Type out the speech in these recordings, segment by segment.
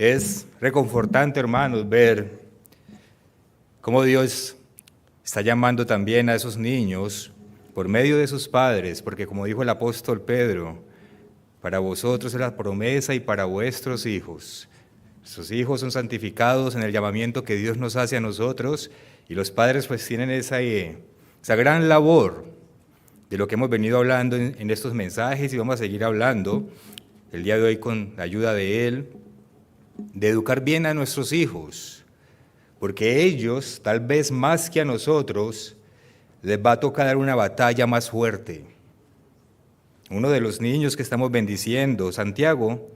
Es reconfortante, hermanos, ver cómo Dios está llamando también a esos niños por medio de sus padres, porque como dijo el apóstol Pedro, para vosotros es la promesa y para vuestros hijos. Sus hijos son santificados en el llamamiento que Dios nos hace a nosotros, y los padres pues tienen esa gran labor de lo que hemos venido hablando en estos mensajes, y vamos a seguir hablando el día de hoy con la ayuda de Él, de educar bien a nuestros hijos, porque ellos, tal vez más que a nosotros, les va a tocar dar una batalla más fuerte. Uno de los niños que estamos bendiciendo, Santiago,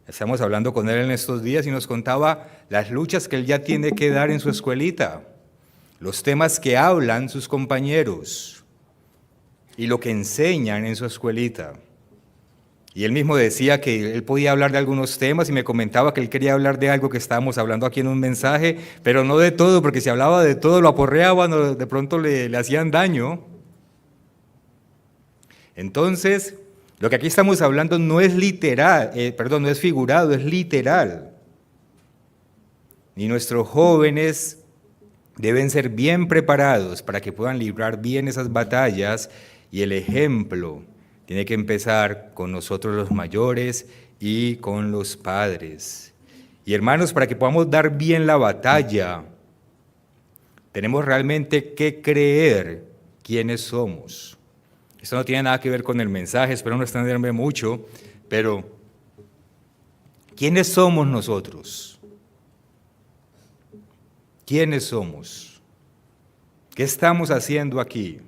estamos hablando con él en estos días y nos contaba las luchas que él ya tiene que dar en su escuelita, los temas que hablan sus compañeros y lo que enseñan en su escuelita. Y él mismo decía que él podía hablar de algunos temas y me comentaba que él quería hablar de algo que estábamos hablando aquí en un mensaje, pero no de todo, porque si hablaba de todo lo aporreaban, de pronto le hacían daño. Entonces, lo que aquí estamos hablando no es literal, no es figurado, es literal. Y nuestros jóvenes deben ser bien preparados para que puedan librar bien esas batallas, y el ejemplo tiene que empezar con nosotros los mayores y con los padres. Y hermanos, para que podamos dar bien la batalla, tenemos realmente que creer quiénes somos. Esto no tiene nada que ver con el mensaje, espero no extenderme mucho, pero ¿quiénes somos nosotros? ¿Quiénes somos? ¿Qué estamos haciendo aquí?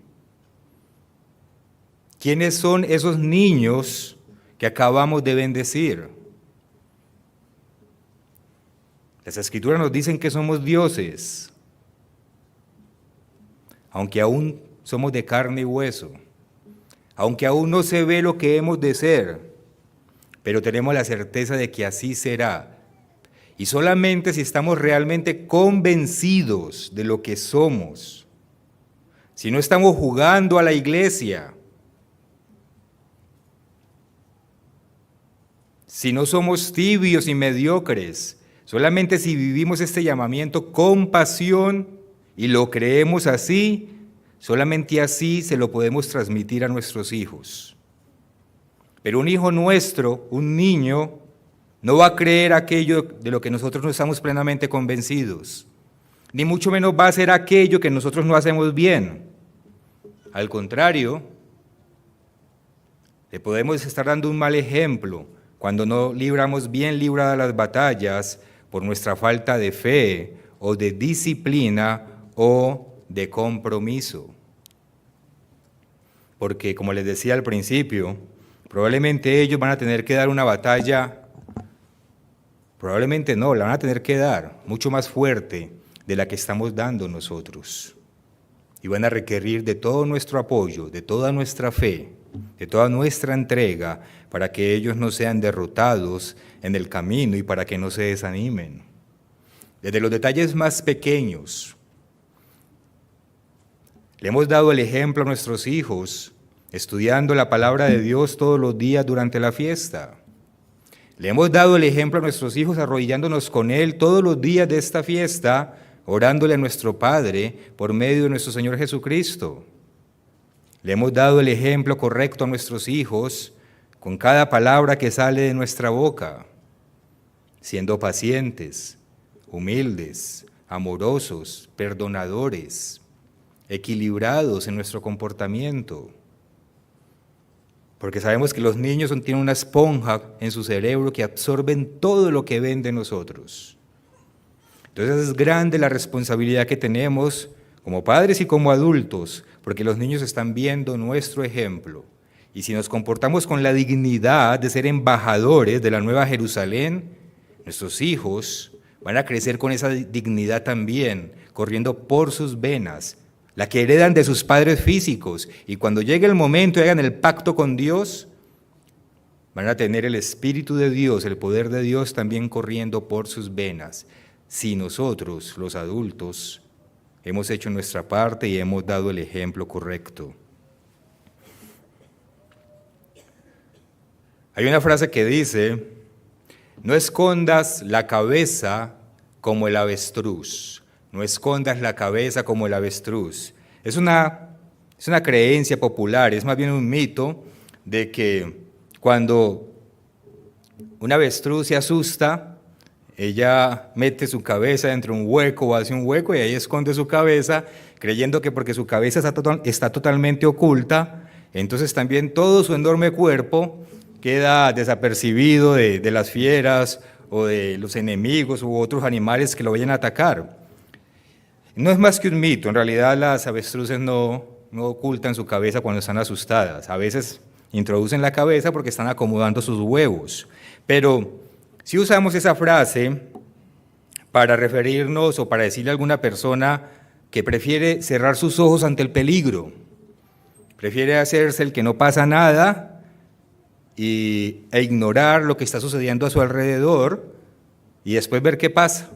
¿Quiénes son esos niños que acabamos de bendecir? Las Escrituras nos dicen que somos dioses, aunque aún somos de carne y hueso, aunque aún no se ve lo que hemos de ser, pero tenemos la certeza de que así será. Y solamente si estamos realmente convencidos de lo que somos, si no estamos jugando a la iglesia, si no somos tibios y mediocres, solamente si vivimos este llamamiento con pasión y lo creemos así, solamente así se lo podemos transmitir a nuestros hijos. Pero un hijo nuestro, un niño, no va a creer aquello de lo que nosotros no estamos plenamente convencidos, ni mucho menos va a hacer aquello que nosotros no hacemos bien. Al contrario, le podemos estar dando un mal ejemplo cuando no libramos bien libradas las batallas por nuestra falta de fe o de disciplina o de compromiso. Porque, como les decía al principio, probablemente ellos van a tener que dar una batalla, probablemente no, la van a tener que dar mucho más fuerte de la que estamos dando nosotros. Y van a requerir de todo nuestro apoyo, de toda nuestra fe, de toda nuestra entrega, para que ellos no sean derrotados en el camino y para que no se desanimen. Desde los detalles más pequeños, le hemos dado el ejemplo a nuestros hijos, estudiando la palabra de Dios todos los días durante la fiesta. Le hemos dado el ejemplo a nuestros hijos arrodillándonos con Él todos los días de esta fiesta, orándole a nuestro Padre por medio de nuestro Señor Jesucristo. Le hemos dado el ejemplo correcto a nuestros hijos con cada palabra que sale de nuestra boca, siendo pacientes, humildes, amorosos, perdonadores, equilibrados en nuestro comportamiento. Porque sabemos que los niños tienen una esponja en su cerebro que absorben todo lo que ven de nosotros. Entonces es grande la responsabilidad que tenemos como padres y como adultos, porque los niños están viendo nuestro ejemplo. Y si nos comportamos con la dignidad de ser embajadores de la Nueva Jerusalén, nuestros hijos van a crecer con esa dignidad también, corriendo por sus venas, la que heredan de sus padres físicos. Y cuando llegue el momento y hagan el pacto con Dios, van a tener el Espíritu de Dios, el poder de Dios también corriendo por sus venas. Si nosotros, los adultos, hemos hecho nuestra parte y hemos dado el ejemplo correcto. Hay una frase que dice: no escondas la cabeza como el avestruz. No escondas la cabeza como el avestruz. Es una creencia popular, es más bien un mito de que cuando un avestruz se asusta, ella mete su cabeza dentro de un hueco o hace un hueco y ahí esconde su cabeza, creyendo que porque su cabeza está totalmente oculta, entonces también todo su enorme cuerpo queda desapercibido de las fieras o de los enemigos u otros animales que lo vayan a atacar. No es más que un mito, en realidad las avestruces no ocultan su cabeza cuando están asustadas, a veces introducen la cabeza porque están acomodando sus huevos, pero si usamos esa frase para referirnos o para decirle a alguna persona que prefiere cerrar sus ojos ante el peligro, prefiere hacerse el que no pasa nada e ignorar lo que está sucediendo a su alrededor y después ver qué pasa.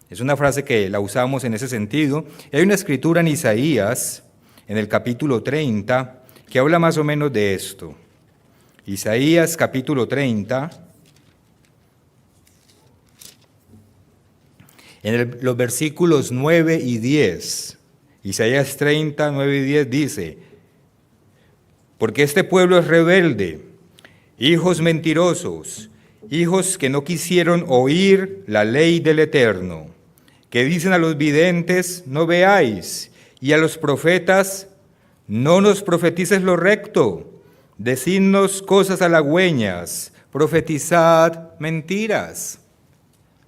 Es una frase que la usamos en ese sentido. Hay una escritura en Isaías, en el capítulo 30, que habla más o menos de esto. Isaías capítulo 30, en los versículos 9 y 10. Isaías 30, 9 y 10 dice: porque este pueblo es rebelde, hijos mentirosos, hijos que no quisieron oír la ley del Eterno, que dicen a los videntes: no veáis, y a los profetas: no nos profetices lo recto, decidnos cosas halagüeñas, profetizad mentiras.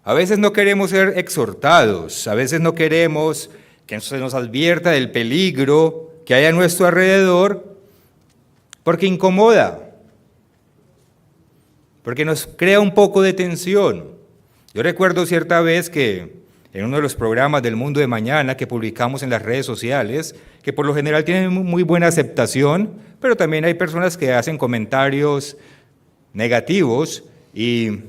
A veces no queremos ser exhortados, a veces no queremos que se nos advierta del peligro que hay a nuestro alrededor, porque incomoda, porque nos crea un poco de tensión. Yo recuerdo cierta vez que en uno de los programas del Mundo de Mañana que publicamos en las redes sociales, que por lo general tienen muy buena aceptación, pero también hay personas que hacen comentarios negativos, y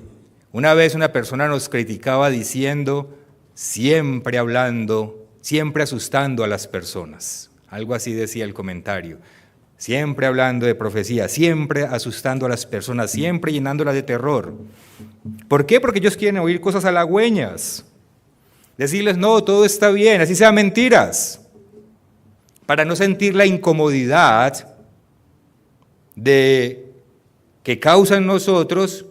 una vez una persona nos criticaba diciendo: siempre hablando, siempre asustando a las personas. Algo así decía el comentario. Siempre hablando de profecía, siempre asustando a las personas, siempre llenándolas de terror. ¿Por qué? Porque ellos quieren oír cosas halagüeñas. Decirles: no, todo está bien, así sean mentiras, para no sentir la incomodidad de que causa en nosotros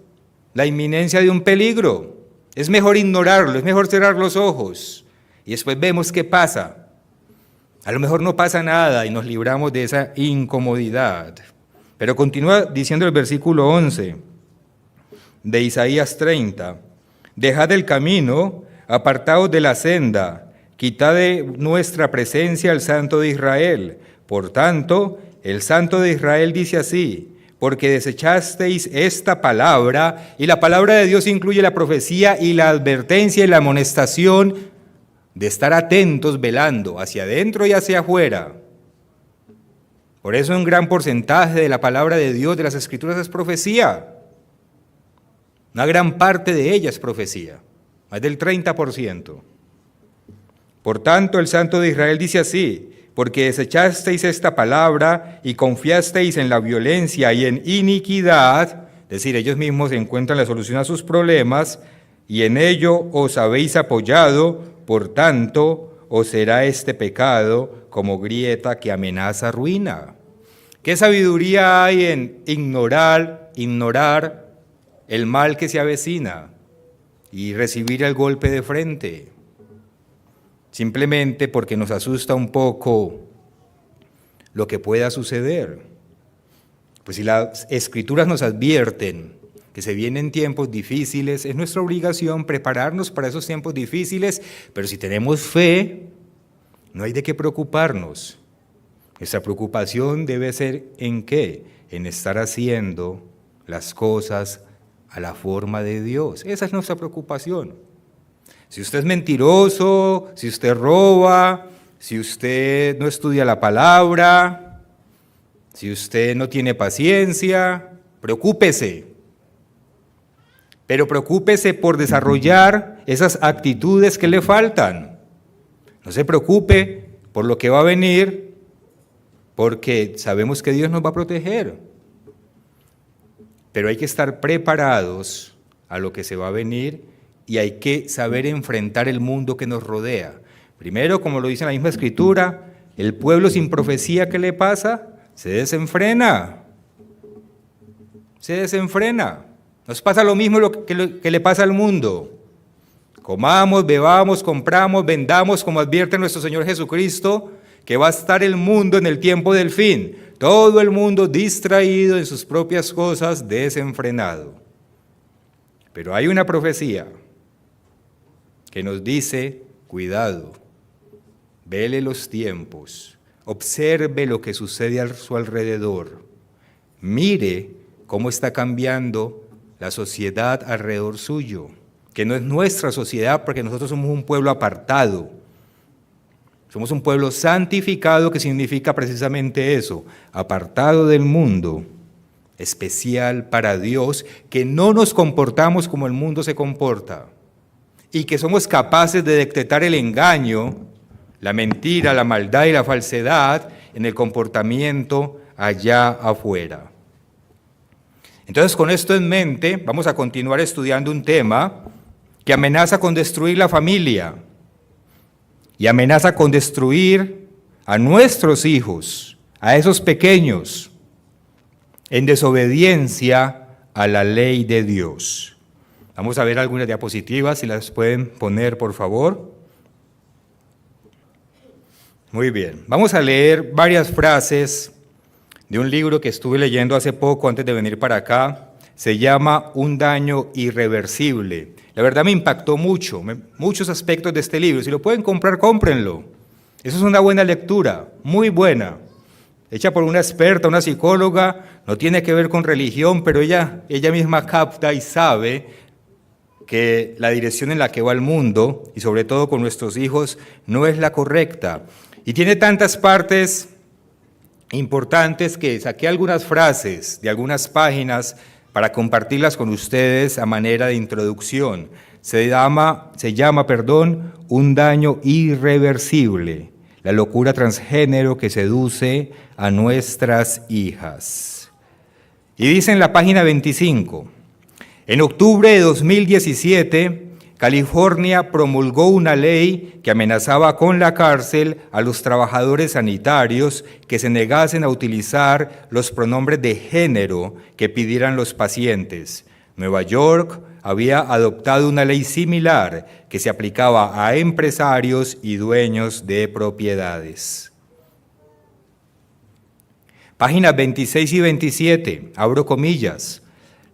la inminencia de un peligro. Es mejor ignorarlo, es mejor cerrar los ojos y después vemos qué pasa. A lo mejor no pasa nada y nos libramos de esa incomodidad. Pero continúa diciendo el versículo 11 de Isaías 30: dejad el camino, apartaos de la senda, quitad de nuestra presencia al Santo de Israel. Por tanto, el Santo de Israel dice así: porque desechasteis esta palabra, y la palabra de Dios incluye la profecía y la advertencia y la amonestación de estar atentos, velando hacia adentro y hacia afuera. Por eso un gran porcentaje de la palabra de Dios, de las Escrituras, es profecía. Una gran parte de ella es profecía, más del 30%. Por tanto, el Santo de Israel dice así: porque desechasteis esta palabra y confiasteis en la violencia y en iniquidad, es decir, ellos mismos encuentran la solución a sus problemas, y en ello os habéis apoyado, por tanto, os será este pecado como grieta que amenaza ruina. ¿Qué sabiduría hay en ignorar el mal que se avecina y recibir el golpe de frente? Simplemente porque nos asusta un poco lo que pueda suceder. Pues si las Escrituras nos advierten que se vienen tiempos difíciles, es nuestra obligación prepararnos para esos tiempos difíciles, pero si tenemos fe, no hay de qué preocuparnos. Nuestra preocupación debe ser ¿en qué? En estar haciendo las cosas a la forma de Dios. Esa es nuestra preocupación. Si usted es mentiroso, si usted roba, si usted no estudia la palabra, si usted no tiene paciencia, preocúpese. Pero preocúpese por desarrollar esas actitudes que le faltan. No se preocupe por lo que va a venir, porque sabemos que Dios nos va a proteger. pero hay que estar preparados a lo que se va a venir y hay que saber enfrentar el mundo que nos rodea. Primero, como lo dice la misma Escritura, el pueblo sin profecía, ¿qué le pasa? Se desenfrena. Se desenfrena. Nos pasa lo mismo que le pasa al mundo. Comamos, bebamos, compramos, vendamos, como advierte nuestro Señor Jesucristo, que va a estar el mundo en el tiempo del fin. Todo el mundo distraído en sus propias cosas, desenfrenado. Pero hay una profecía que nos dice, cuidado, vele los tiempos, observe lo que sucede a su alrededor, mire cómo está cambiando la sociedad alrededor suyo, que no es nuestra sociedad porque nosotros somos un pueblo apartado, somos un pueblo santificado, que significa precisamente eso, apartado del mundo, especial para Dios, que no nos comportamos como el mundo se comporta y que somos capaces de detectar el engaño, la mentira, la maldad y la falsedad en el comportamiento allá afuera. Entonces, con esto en mente, vamos a continuar estudiando un tema que amenaza con destruir la familia y amenaza con destruir a nuestros hijos, a esos pequeños, en desobediencia a la ley de Dios. Vamos a ver algunas diapositivas, si las pueden poner, por favor. Muy bien, vamos a leer varias frases de un libro que estuve leyendo hace poco antes de venir para acá. Se llama Un daño irreversible. La verdad me impactó mucho, muchos aspectos de este libro. Si lo pueden comprar, cómprenlo. Eso es una buena lectura, muy buena. Hecha por una experta, una psicóloga, no tiene que ver con religión, pero ella misma capta y sabe que la dirección en la que va el mundo, y sobre todo con nuestros hijos, no es la correcta. Y tiene tantas partes importantes que saqué algunas frases de algunas páginas para compartirlas con ustedes a manera de introducción. Se llama, Un daño irreversible, la locura transgénero que seduce a nuestras hijas. Y dice en la página 25, en octubre de 2017, California promulgó una ley que amenazaba con la cárcel a los trabajadores sanitarios que se negasen a utilizar los pronombres de género que pidieran los pacientes. Nueva York había adoptado una ley similar que se aplicaba a empresarios y dueños de propiedades. Páginas 26 y 27, abro comillas.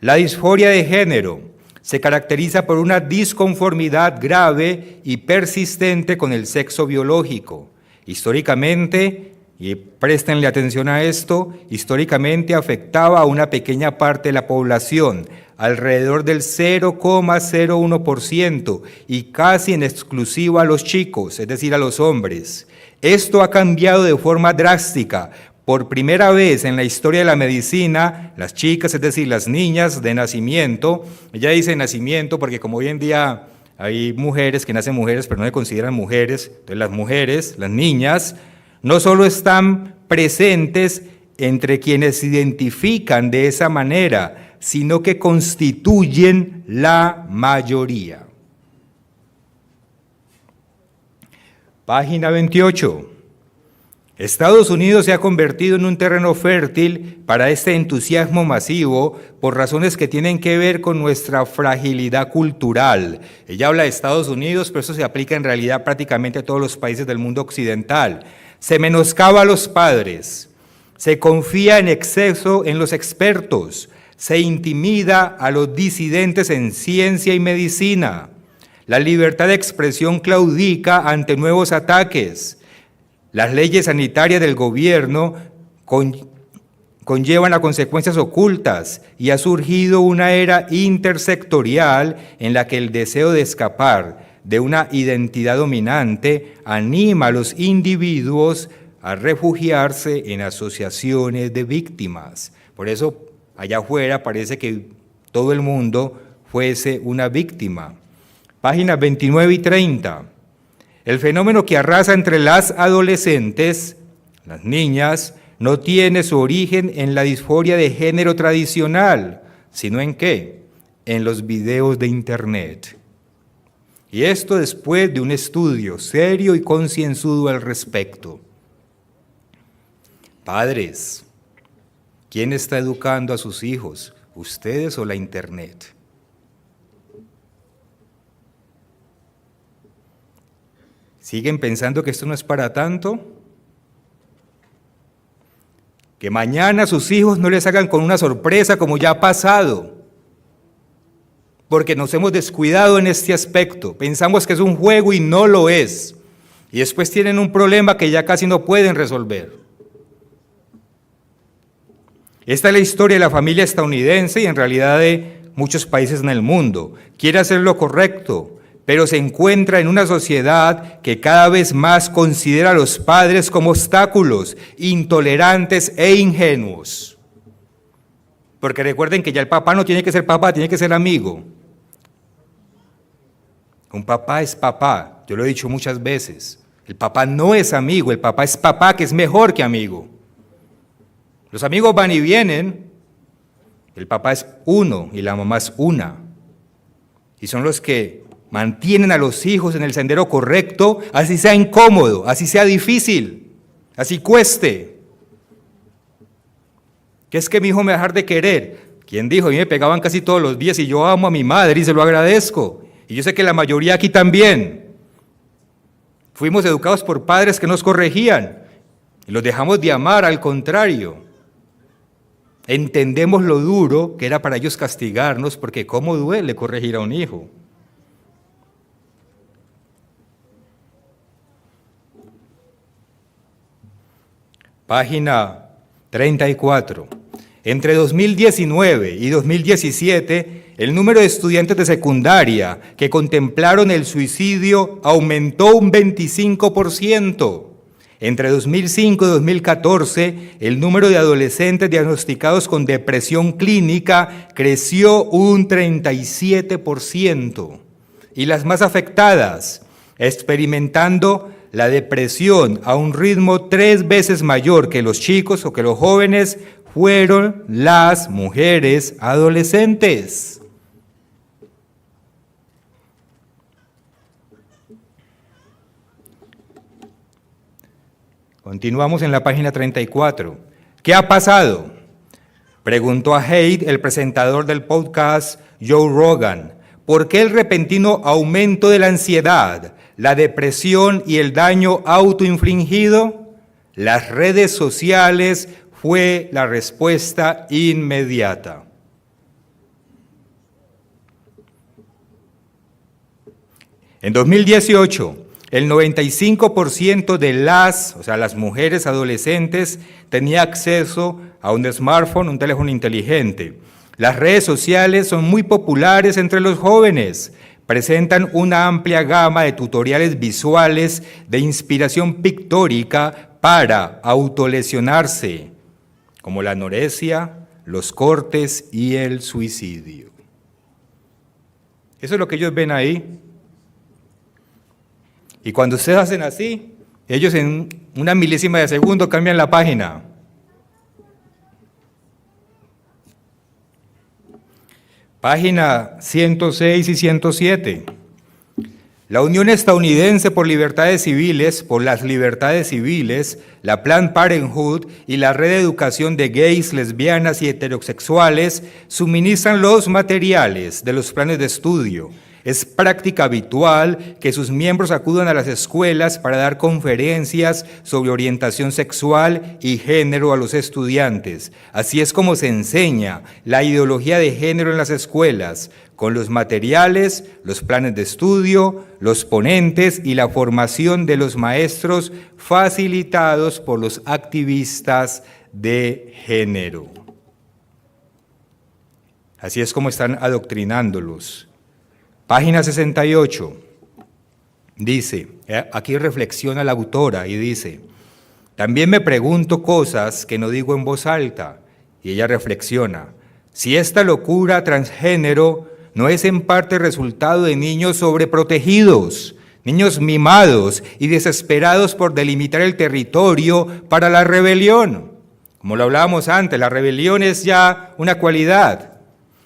La disforia de género se caracteriza por una disconformidad grave y persistente con el sexo biológico. Históricamente, y préstenle atención a esto, históricamente afectaba a una pequeña parte de la población, alrededor del 0,01%, y casi en exclusiva a los chicos, es decir, a los hombres. Esto ha cambiado de forma drástica. Por primera vez en la historia de la medicina, las chicas, es decir, las niñas de nacimiento, ella dice nacimiento porque como hoy en día hay mujeres que nacen mujeres pero no se consideran mujeres, entonces las mujeres, las niñas, no solo están presentes entre quienes se identifican de esa manera, sino que constituyen la mayoría. Página 28. Estados Unidos se ha convertido en un terreno fértil para este entusiasmo masivo por razones que tienen que ver con nuestra fragilidad cultural. Ella habla de Estados Unidos, pero eso se aplica en realidad prácticamente a todos los países del mundo occidental. Se menoscaba a los padres, se confía en exceso en los expertos, se intimida a los disidentes en ciencia y medicina. La libertad de expresión claudica ante nuevos ataques. Las leyes sanitarias del gobierno conllevan a consecuencias ocultas y ha surgido una era intersectorial en la que el deseo de escapar de una identidad dominante anima a los individuos a refugiarse en asociaciones de víctimas. Por eso, allá afuera parece que todo el mundo fuese una víctima. Páginas 29 y 30. El fenómeno que arrasa entre las adolescentes, las niñas, no tiene su origen en la disforia de género tradicional, sino ¿en qué? En los videos de Internet. Y esto después de un estudio serio y concienzudo al respecto. Padres, ¿quién está educando a sus hijos? ¿Ustedes o la Internet? ¿Siguen pensando que esto no es para tanto? Que mañana sus hijos no les hagan con una sorpresa como ya ha pasado, porque nos hemos descuidado en este aspecto. Pensamos que es un juego y no lo es. Y después tienen un problema que ya casi no pueden resolver. Esta es la historia de la familia estadounidense y en realidad de muchos países en el mundo. Quiere hacer lo correcto, pero se encuentra en una sociedad que cada vez más considera a los padres como obstáculos, intolerantes e ingenuos. Porque recuerden que ya el papá no tiene que ser papá, tiene que ser amigo. Un papá es papá, yo lo he dicho muchas veces. El papá no es amigo, el papá es papá, que es mejor que amigo. Los amigos van y vienen, el papá es uno y la mamá es una. Y son los que mantienen a los hijos en el sendero correcto, así sea incómodo, así sea difícil, así cueste. ¿Qué es que mi hijo me va a dejar de querer? ¿Quién dijo? A mí me pegaban casi todos los días y yo amo a mi madre y se lo agradezco. Y yo sé que la mayoría aquí también. Fuimos educados por padres que nos corregían y los dejamos de amar, al contrario. Entendemos lo duro que era para ellos castigarnos, porque cómo duele corregir a un hijo. Página 34. Entre 2019 y 2017, el número de estudiantes de secundaria que contemplaron el suicidio aumentó un 25%. Entre 2005 y 2014, el número de adolescentes diagnosticados con depresión clínica creció un 37%. Y las más afectadas, experimentando la depresión a un ritmo 3 veces mayor que los chicos o que los jóvenes, fueron las mujeres adolescentes. Continuamos en la página 34. ¿Qué ha pasado? Preguntó a Haidt, el presentador del podcast Joe Rogan. ¿Por qué el repentino aumento de la ansiedad, la depresión y el daño autoinfligido? Las redes sociales fue la respuesta inmediata. En 2018, el 95% de las mujeres adolescentes tenía acceso a un smartphone, un teléfono inteligente. Las redes sociales son muy populares entre los jóvenes. Presentan una amplia gama de tutoriales visuales de inspiración pictórica para autolesionarse, como la anorexia, los cortes y el suicidio. Eso es lo que ellos ven ahí. Y cuando ustedes hacen así, ellos en una milésima de segundo cambian la página. Página 106 y 107. La Unión Estadounidense por Libertades Civiles, por las Libertades Civiles, la Planned Parenthood y la Red de Educación de Gays, Lesbianas y Heterosexuales suministran los materiales de los planes de estudio. Es práctica habitual que sus miembros acudan a las escuelas para dar conferencias sobre orientación sexual y género a los estudiantes. Así es como se enseña la ideología de género en las escuelas, con los materiales, los planes de estudio, los ponentes y la formación de los maestros facilitados por los activistas de género. Así es como están adoctrinándolos. Página 68, dice, aquí reflexiona la autora y dice, también me pregunto cosas que no digo en voz alta, y ella reflexiona, si esta locura transgénero no es en parte resultado de niños sobreprotegidos, niños mimados y desesperados por delimitar el territorio para la rebelión. Como lo hablábamos antes, la rebelión es ya una cualidad.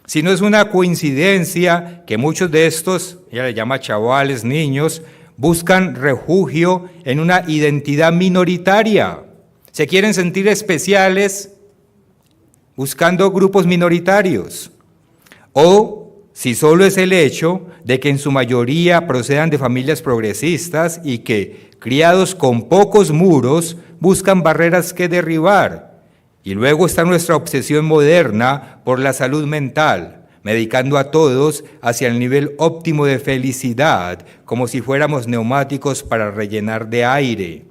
Si no es una coincidencia que muchos de estos, ella le llama chavales, niños, buscan refugio en una identidad minoritaria. Se quieren sentir especiales buscando grupos minoritarios. O si solo es el hecho de que en su mayoría procedan de familias progresistas y que, criados con pocos muros, buscan barreras que derribar. Y luego está nuestra obsesión moderna por la salud mental, medicando a todos hacia el nivel óptimo de felicidad, como si fuéramos neumáticos para rellenar de aire.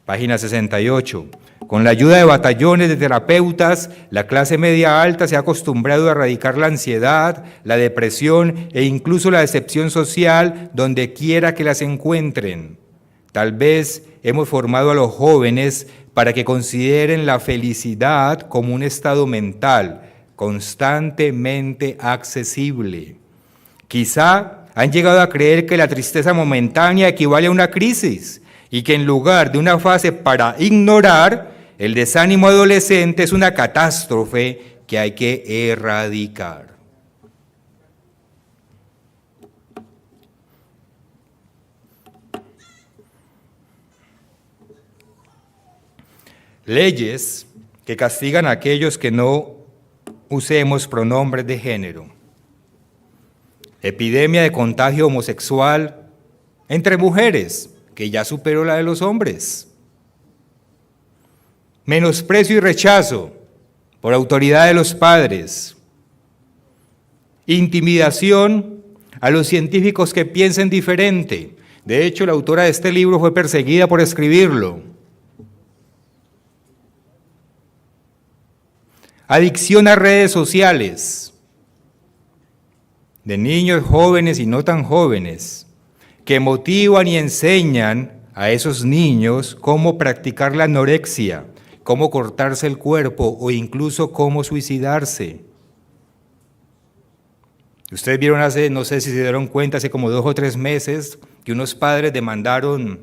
Página 68. Con la ayuda de batallones de terapeutas, la clase media alta se ha acostumbrado a erradicar la ansiedad, la depresión e incluso la decepción social donde quiera que las encuentren. Tal vez hemos formado a los jóvenes para que consideren la felicidad como un estado mental constantemente accesible. Quizá han llegado a creer que la tristeza momentánea equivale a una crisis y que en lugar de una fase para ignorar, el desánimo adolescente es una catástrofe que hay que erradicar. Leyes que castigan a aquellos que no usemos pronombres de género. Epidemia de contagio homosexual entre mujeres, que ya superó la de los hombres. Menosprecio y rechazo por autoridad de los padres. Intimidación a los científicos que piensen diferente. De hecho, la autora de este libro fue perseguida por escribirlo. Adicción a redes sociales de niños jóvenes y no tan jóvenes que motivan y enseñan a esos niños cómo practicar la anorexia, cómo cortarse el cuerpo o incluso cómo suicidarse. Ustedes vieron hace, no sé si se dieron cuenta, hace como 2 o 3 meses que unos padres demandaron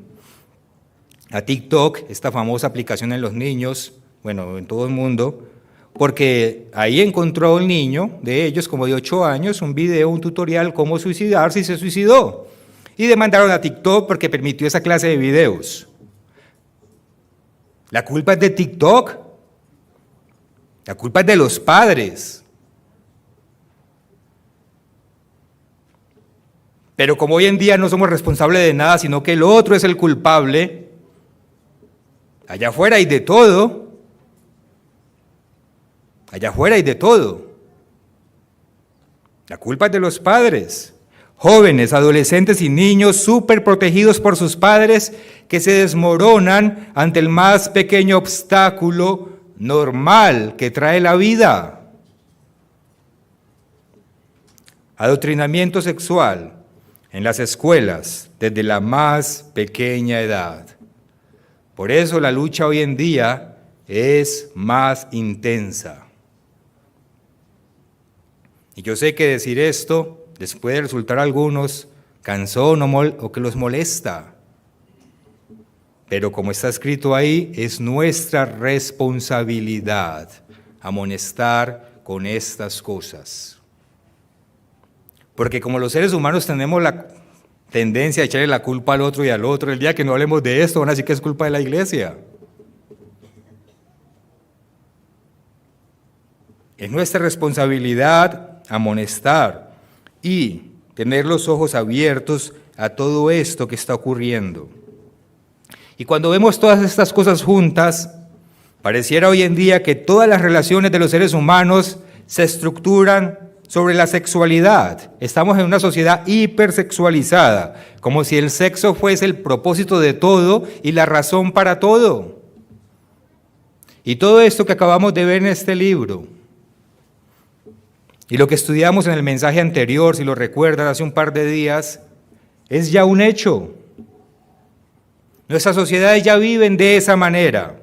a TikTok, esta famosa aplicación en los niños, bueno, en todo el mundo, porque ahí encontró el niño de ellos, como de 8 años, un video, un tutorial cómo suicidarse y se suicidó. Y demandaron a TikTok porque permitió esa clase de videos. La culpa es de TikTok. La culpa es de los padres. Pero como hoy en día no somos responsables de nada, sino que el otro es el culpable, allá afuera hay de todo. Allá afuera hay de todo. La culpa es de los padres. Jóvenes, adolescentes y niños súper protegidos por sus padres que se desmoronan ante el más pequeño obstáculo normal que trae la vida. Adoctrinamiento sexual en las escuelas desde la más pequeña edad. Por eso la lucha hoy en día es más intensa. Y yo sé que decir esto les puede resultar a algunos cansón o que los molesta. Pero como está escrito ahí, es nuestra responsabilidad amonestar con estas cosas. Porque como los seres humanos tenemos la tendencia a echarle la culpa al otro y al otro, el día que no hablemos de esto van a decir que es culpa de la iglesia. Es nuestra responsabilidad amonestar y tener los ojos abiertos a todo esto que está ocurriendo. Y cuando vemos todas estas cosas juntas, pareciera hoy en día que todas las relaciones de los seres humanos se estructuran sobre la sexualidad. Estamos en una sociedad hipersexualizada, como si el sexo fuese el propósito de todo y la razón para todo. Y todo esto que acabamos de ver en este libro, y lo que estudiamos en el mensaje anterior, si lo recuerdan, hace un par de días, es ya un hecho. Nuestras sociedades ya viven de esa manera.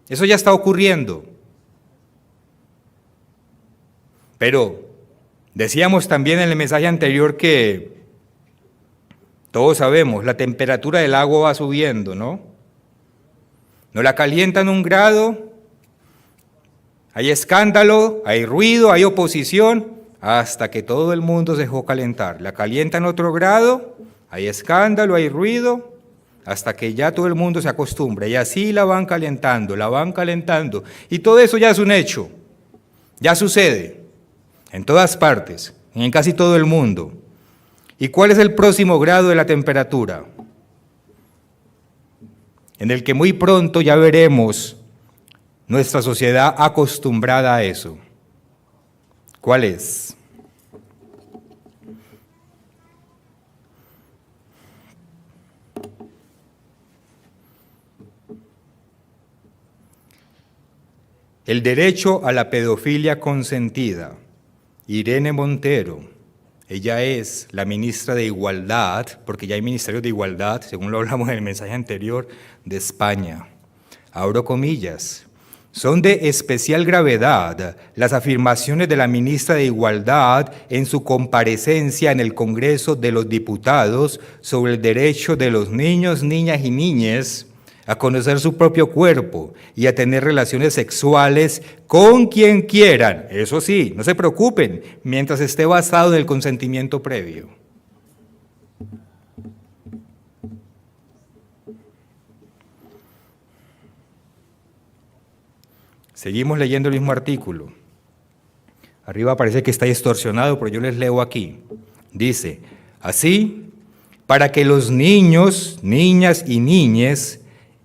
Eso ya está ocurriendo. Pero decíamos también en el mensaje anterior que todos sabemos, la temperatura del agua va subiendo, ¿no? Nos la calientan 1 grado, Hay escándalo, hay ruido, hay oposición, hasta que todo el mundo se dejó calentar. La calientan otro grado, hay escándalo, hay ruido, hasta que ya todo el mundo se acostumbra. Y así la van calentando, la van calentando. Y todo eso ya es un hecho, ya sucede en todas partes, en casi todo el mundo. ¿Y cuál es el próximo grado de la temperatura? En el que muy pronto ya veremos nuestra sociedad acostumbrada a eso. ¿Cuál es? El derecho a la pedofilia consentida. Irene Montero, ella es la ministra de Igualdad, porque ya hay ministerios de Igualdad, según lo hablamos en el mensaje anterior, de España. Abro comillas. Son de especial gravedad las afirmaciones de la ministra de Igualdad en su comparecencia en el Congreso de los Diputados sobre el derecho de los niños, niñas y niñas a conocer su propio cuerpo y a tener relaciones sexuales con quien quieran. Eso sí, no se preocupen, mientras esté basado en el consentimiento previo. Seguimos leyendo el mismo artículo. Arriba parece que está distorsionado, pero yo les leo aquí. Dice, así, para que los niños, niñas y niñes,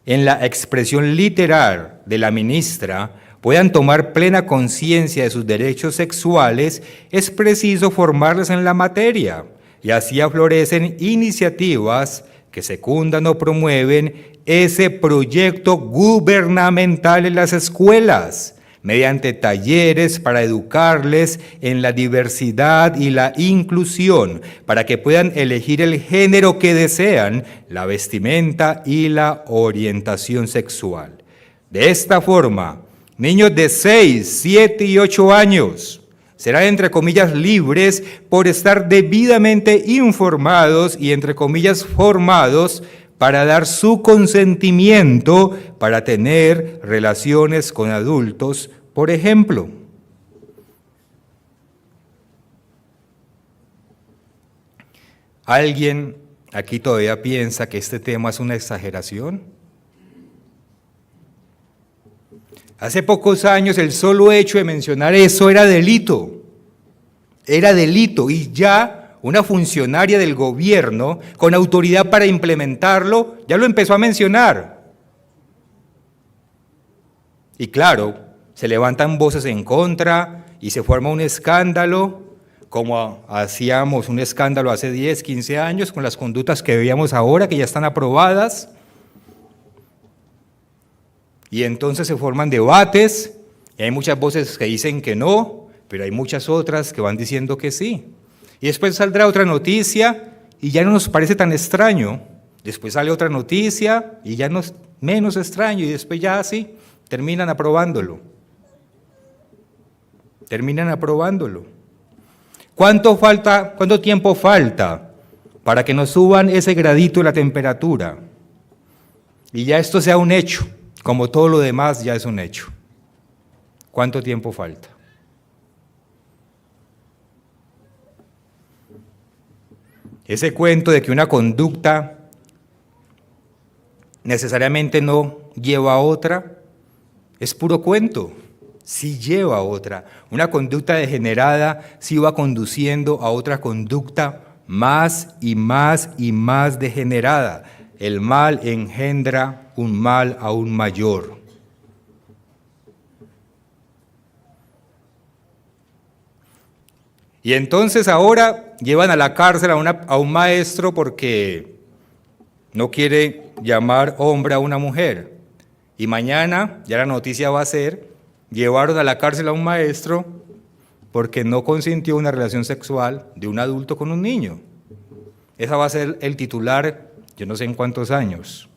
en la expresión literal de la ministra, puedan tomar plena conciencia de sus derechos sexuales, es preciso formarles en la materia, y así aflorecen iniciativas que secundan o promueven ese proyecto gubernamental en las escuelas, mediante talleres para educarles en la diversidad y la inclusión, para que puedan elegir el género que desean, la vestimenta y la orientación sexual. De esta forma, niños de 6, 7 y 8 años serán, entre comillas, libres por estar debidamente informados y, entre comillas, formados para dar su consentimiento para tener relaciones con adultos, por ejemplo. ¿Alguien aquí todavía piensa que este tema es una exageración? Hace pocos años el solo hecho de mencionar eso era delito, y ya una funcionaria del gobierno con autoridad para implementarlo ya lo empezó a mencionar. Y claro, se levantan voces en contra y se forma un escándalo, como hacíamos un escándalo hace 10, 15 años con las conductas que veíamos ahora, que ya están aprobadas. Y entonces se forman debates, y hay muchas voces que dicen que no, pero hay muchas otras que van diciendo que sí. Y después saldrá otra noticia y ya no nos parece tan extraño. Después sale otra noticia y ya no es menos extraño, y después ya así terminan aprobándolo. ¿Cuánto tiempo falta para que nos suban ese gradito de la temperatura? Y ya esto sea un hecho, como todo lo demás ya es un hecho. ¿Cuánto tiempo falta? Ese cuento de que una conducta necesariamente no lleva a otra es puro cuento. Sí lleva a otra. Una conducta degenerada sí va conduciendo a otra conducta más y más y más degenerada. El mal engendra un mal aún mayor. Y entonces ahora llevan a la cárcel a un maestro porque no quiere llamar hombre a una mujer. Y mañana ya la noticia va a ser, llevaron a la cárcel a un maestro porque no consintió una relación sexual de un adulto con un niño. Esa va a ser el titular, yo no sé en cuántos años.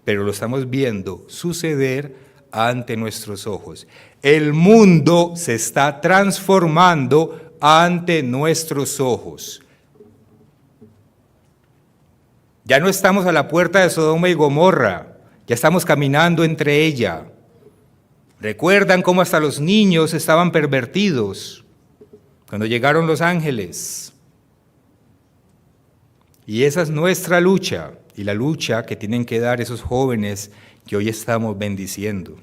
Pero lo estamos viendo suceder ante nuestros ojos. El mundo se está transformando ante nuestros ojos. Ya no estamos a la puerta de Sodoma y Gomorra, ya estamos caminando entre ella. Recuerdan cómo hasta los niños estaban pervertidos cuando llegaron los ángeles. Y esa es nuestra lucha y la lucha que tienen que dar esos jóvenes que hoy estamos bendiciendo.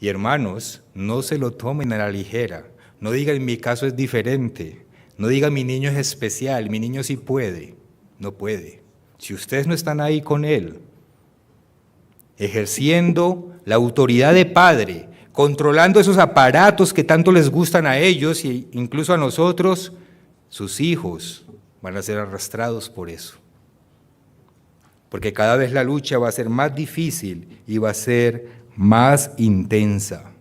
Y hermanos, no se lo tomen a la ligera. No digan, mi caso es diferente. No digan, mi niño es especial, mi niño sí puede. No puede. Si ustedes no están ahí con él, ejerciendo la autoridad de padre, controlando esos aparatos que tanto les gustan a ellos e incluso a nosotros, sus hijos van a ser arrastrados por eso. Porque cada vez la lucha va a ser más difícil y va a ser más intensa.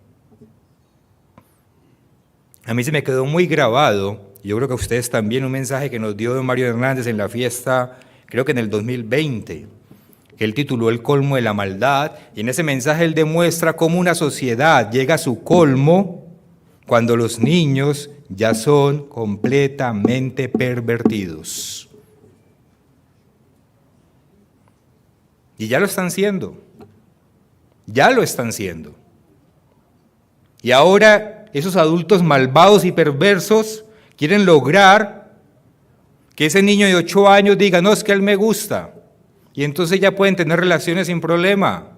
A mí se me quedó muy grabado, y yo creo que a ustedes también, un mensaje que nos dio don Mario Hernández en la fiesta, creo que en el 2020, que él tituló El colmo de la maldad, y en ese mensaje él demuestra cómo una sociedad llega a su colmo cuando los niños ya son completamente pervertidos. Y ya lo están siendo. Ya lo están siendo. Y ahora esos adultos malvados y perversos quieren lograr que ese niño de 8 años diga, no, es que él me gusta. Y entonces ya pueden tener relaciones sin problema.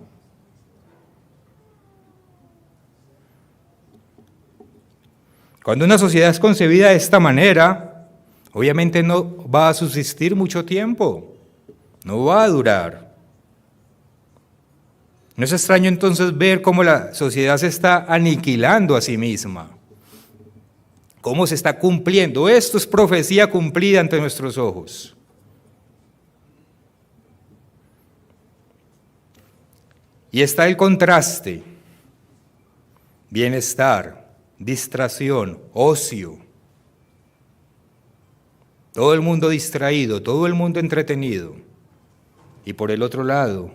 Cuando una sociedad es concebida de esta manera, obviamente no va a subsistir mucho tiempo. No va a durar. No es extraño entonces ver cómo la sociedad se está aniquilando a sí misma, cómo se está cumpliendo. Esto es profecía cumplida ante nuestros ojos. Y está el contraste, bienestar, distracción, ocio. Todo el mundo distraído, todo el mundo entretenido. Y por el otro lado,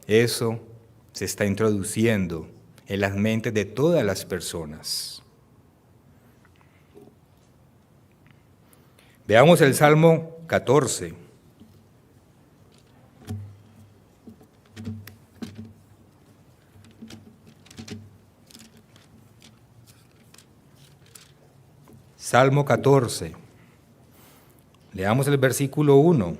eso se está introduciendo en las mentes de todas las personas. Veamos el Salmo 14. Salmo 14. Leamos el versículo 1.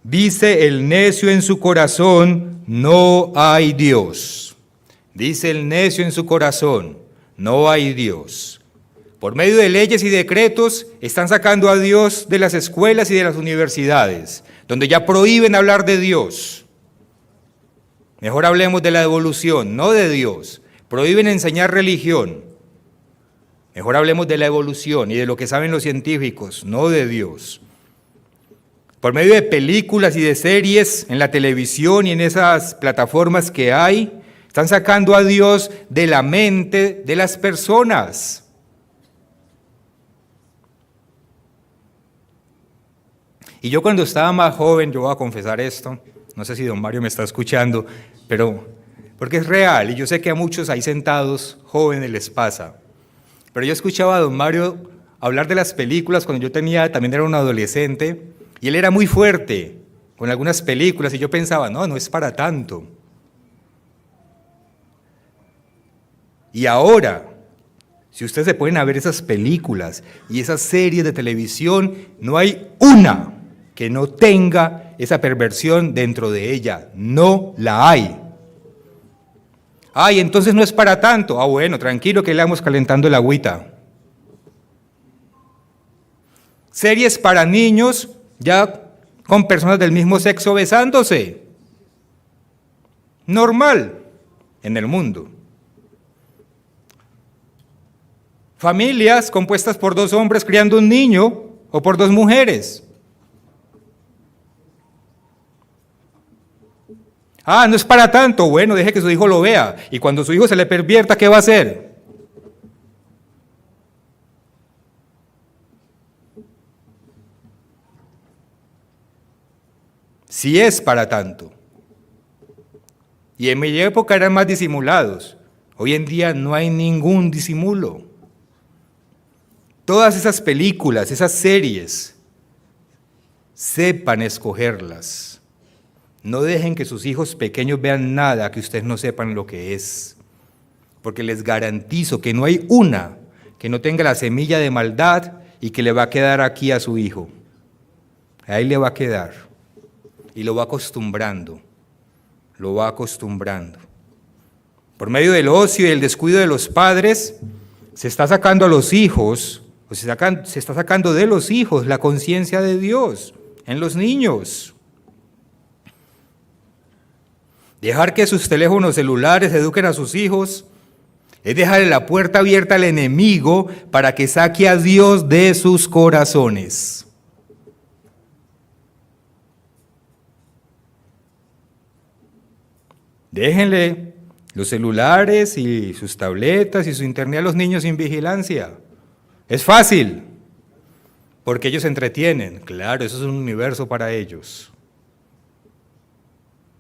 Dice el necio en su corazón, no hay Dios. Dice el necio en su corazón, no hay Dios. Por medio de leyes y decretos están sacando a Dios de las escuelas y de las universidades, donde ya prohíben hablar de Dios. Mejor hablemos de la evolución, no de Dios. Prohíben enseñar religión. Mejor hablemos de la evolución y de lo que saben los científicos, no de Dios. Por medio de películas y de series en la televisión y en esas plataformas que hay, están sacando a Dios de la mente de las personas. Y yo cuando estaba más joven, yo voy a confesar esto, no sé si don Mario me está escuchando, pero porque es real y yo sé que a muchos ahí sentados jóvenes les pasa. Pero yo escuchaba a don Mario hablar de las películas cuando yo también era un adolescente, y él era muy fuerte con algunas películas, y yo pensaba, no es para tanto. Y ahora, si ustedes se ponen a ver esas películas y esas series de televisión, no hay una que no tenga esa perversión dentro de ella, no la hay. Ay, entonces no es para tanto. Bueno, tranquilo que le vamos calentando el agüita. Series para niños, ya con personas del mismo sexo besándose. Normal en el mundo. Familias compuestas por 2 hombres criando un niño o por 2 mujeres. No es para tanto. Bueno, deje que su hijo lo vea. Y cuando su hijo se le pervierta, ¿qué va a hacer? Sí es para tanto. Y en mi época eran más disimulados. Hoy en día no hay ningún disimulo. Todas esas películas, esas series, sepan escogerlas. No dejen que sus hijos pequeños vean nada que ustedes no sepan lo que es. porque les garantizo que no hay una que no tenga la semilla de maldad y que le va a quedar aquí a su hijo. Ahí le va a quedar y lo va acostumbrando, lo va acostumbrando. Por medio del ocio y el descuido de los padres, se está sacando a los hijos, o se está sacando de los hijos la conciencia de Dios en los niños. Dejar que sus teléfonos celulares eduquen a sus hijos es dejarle la puerta abierta al enemigo para que saque a Dios de sus corazones. Déjenle los celulares y sus tabletas y su internet a los niños sin vigilancia. Es fácil, porque ellos se entretienen. Claro, eso es un universo para ellos.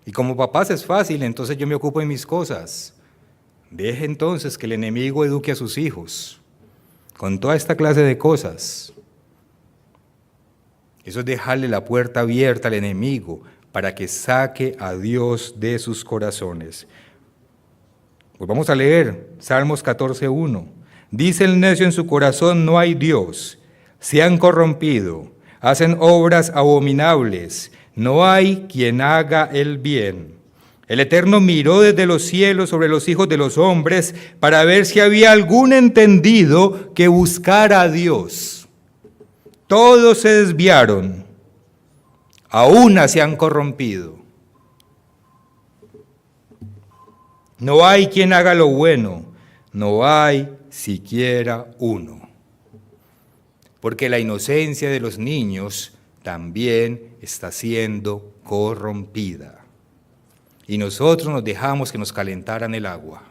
Y como papás es fácil, entonces yo me ocupo de mis cosas. Deje entonces que el enemigo eduque a sus hijos con toda esta clase de cosas. Eso es dejarle la puerta abierta al enemigo para que saque a Dios de sus corazones. Pues vamos a leer Salmos 14:1. Dice el necio en su corazón: no hay Dios, se han corrompido, hacen obras abominables, no hay quien haga el bien. El Eterno miró desde los cielos sobre los hijos de los hombres para ver si había algún entendido que buscara a Dios. Todos se desviaron, a una se han corrompido. No hay quien haga lo bueno, no hay siquiera uno. Porque la inocencia de los niños también está siendo corrompida. Y nosotros nos dejamos que nos calentaran el agua.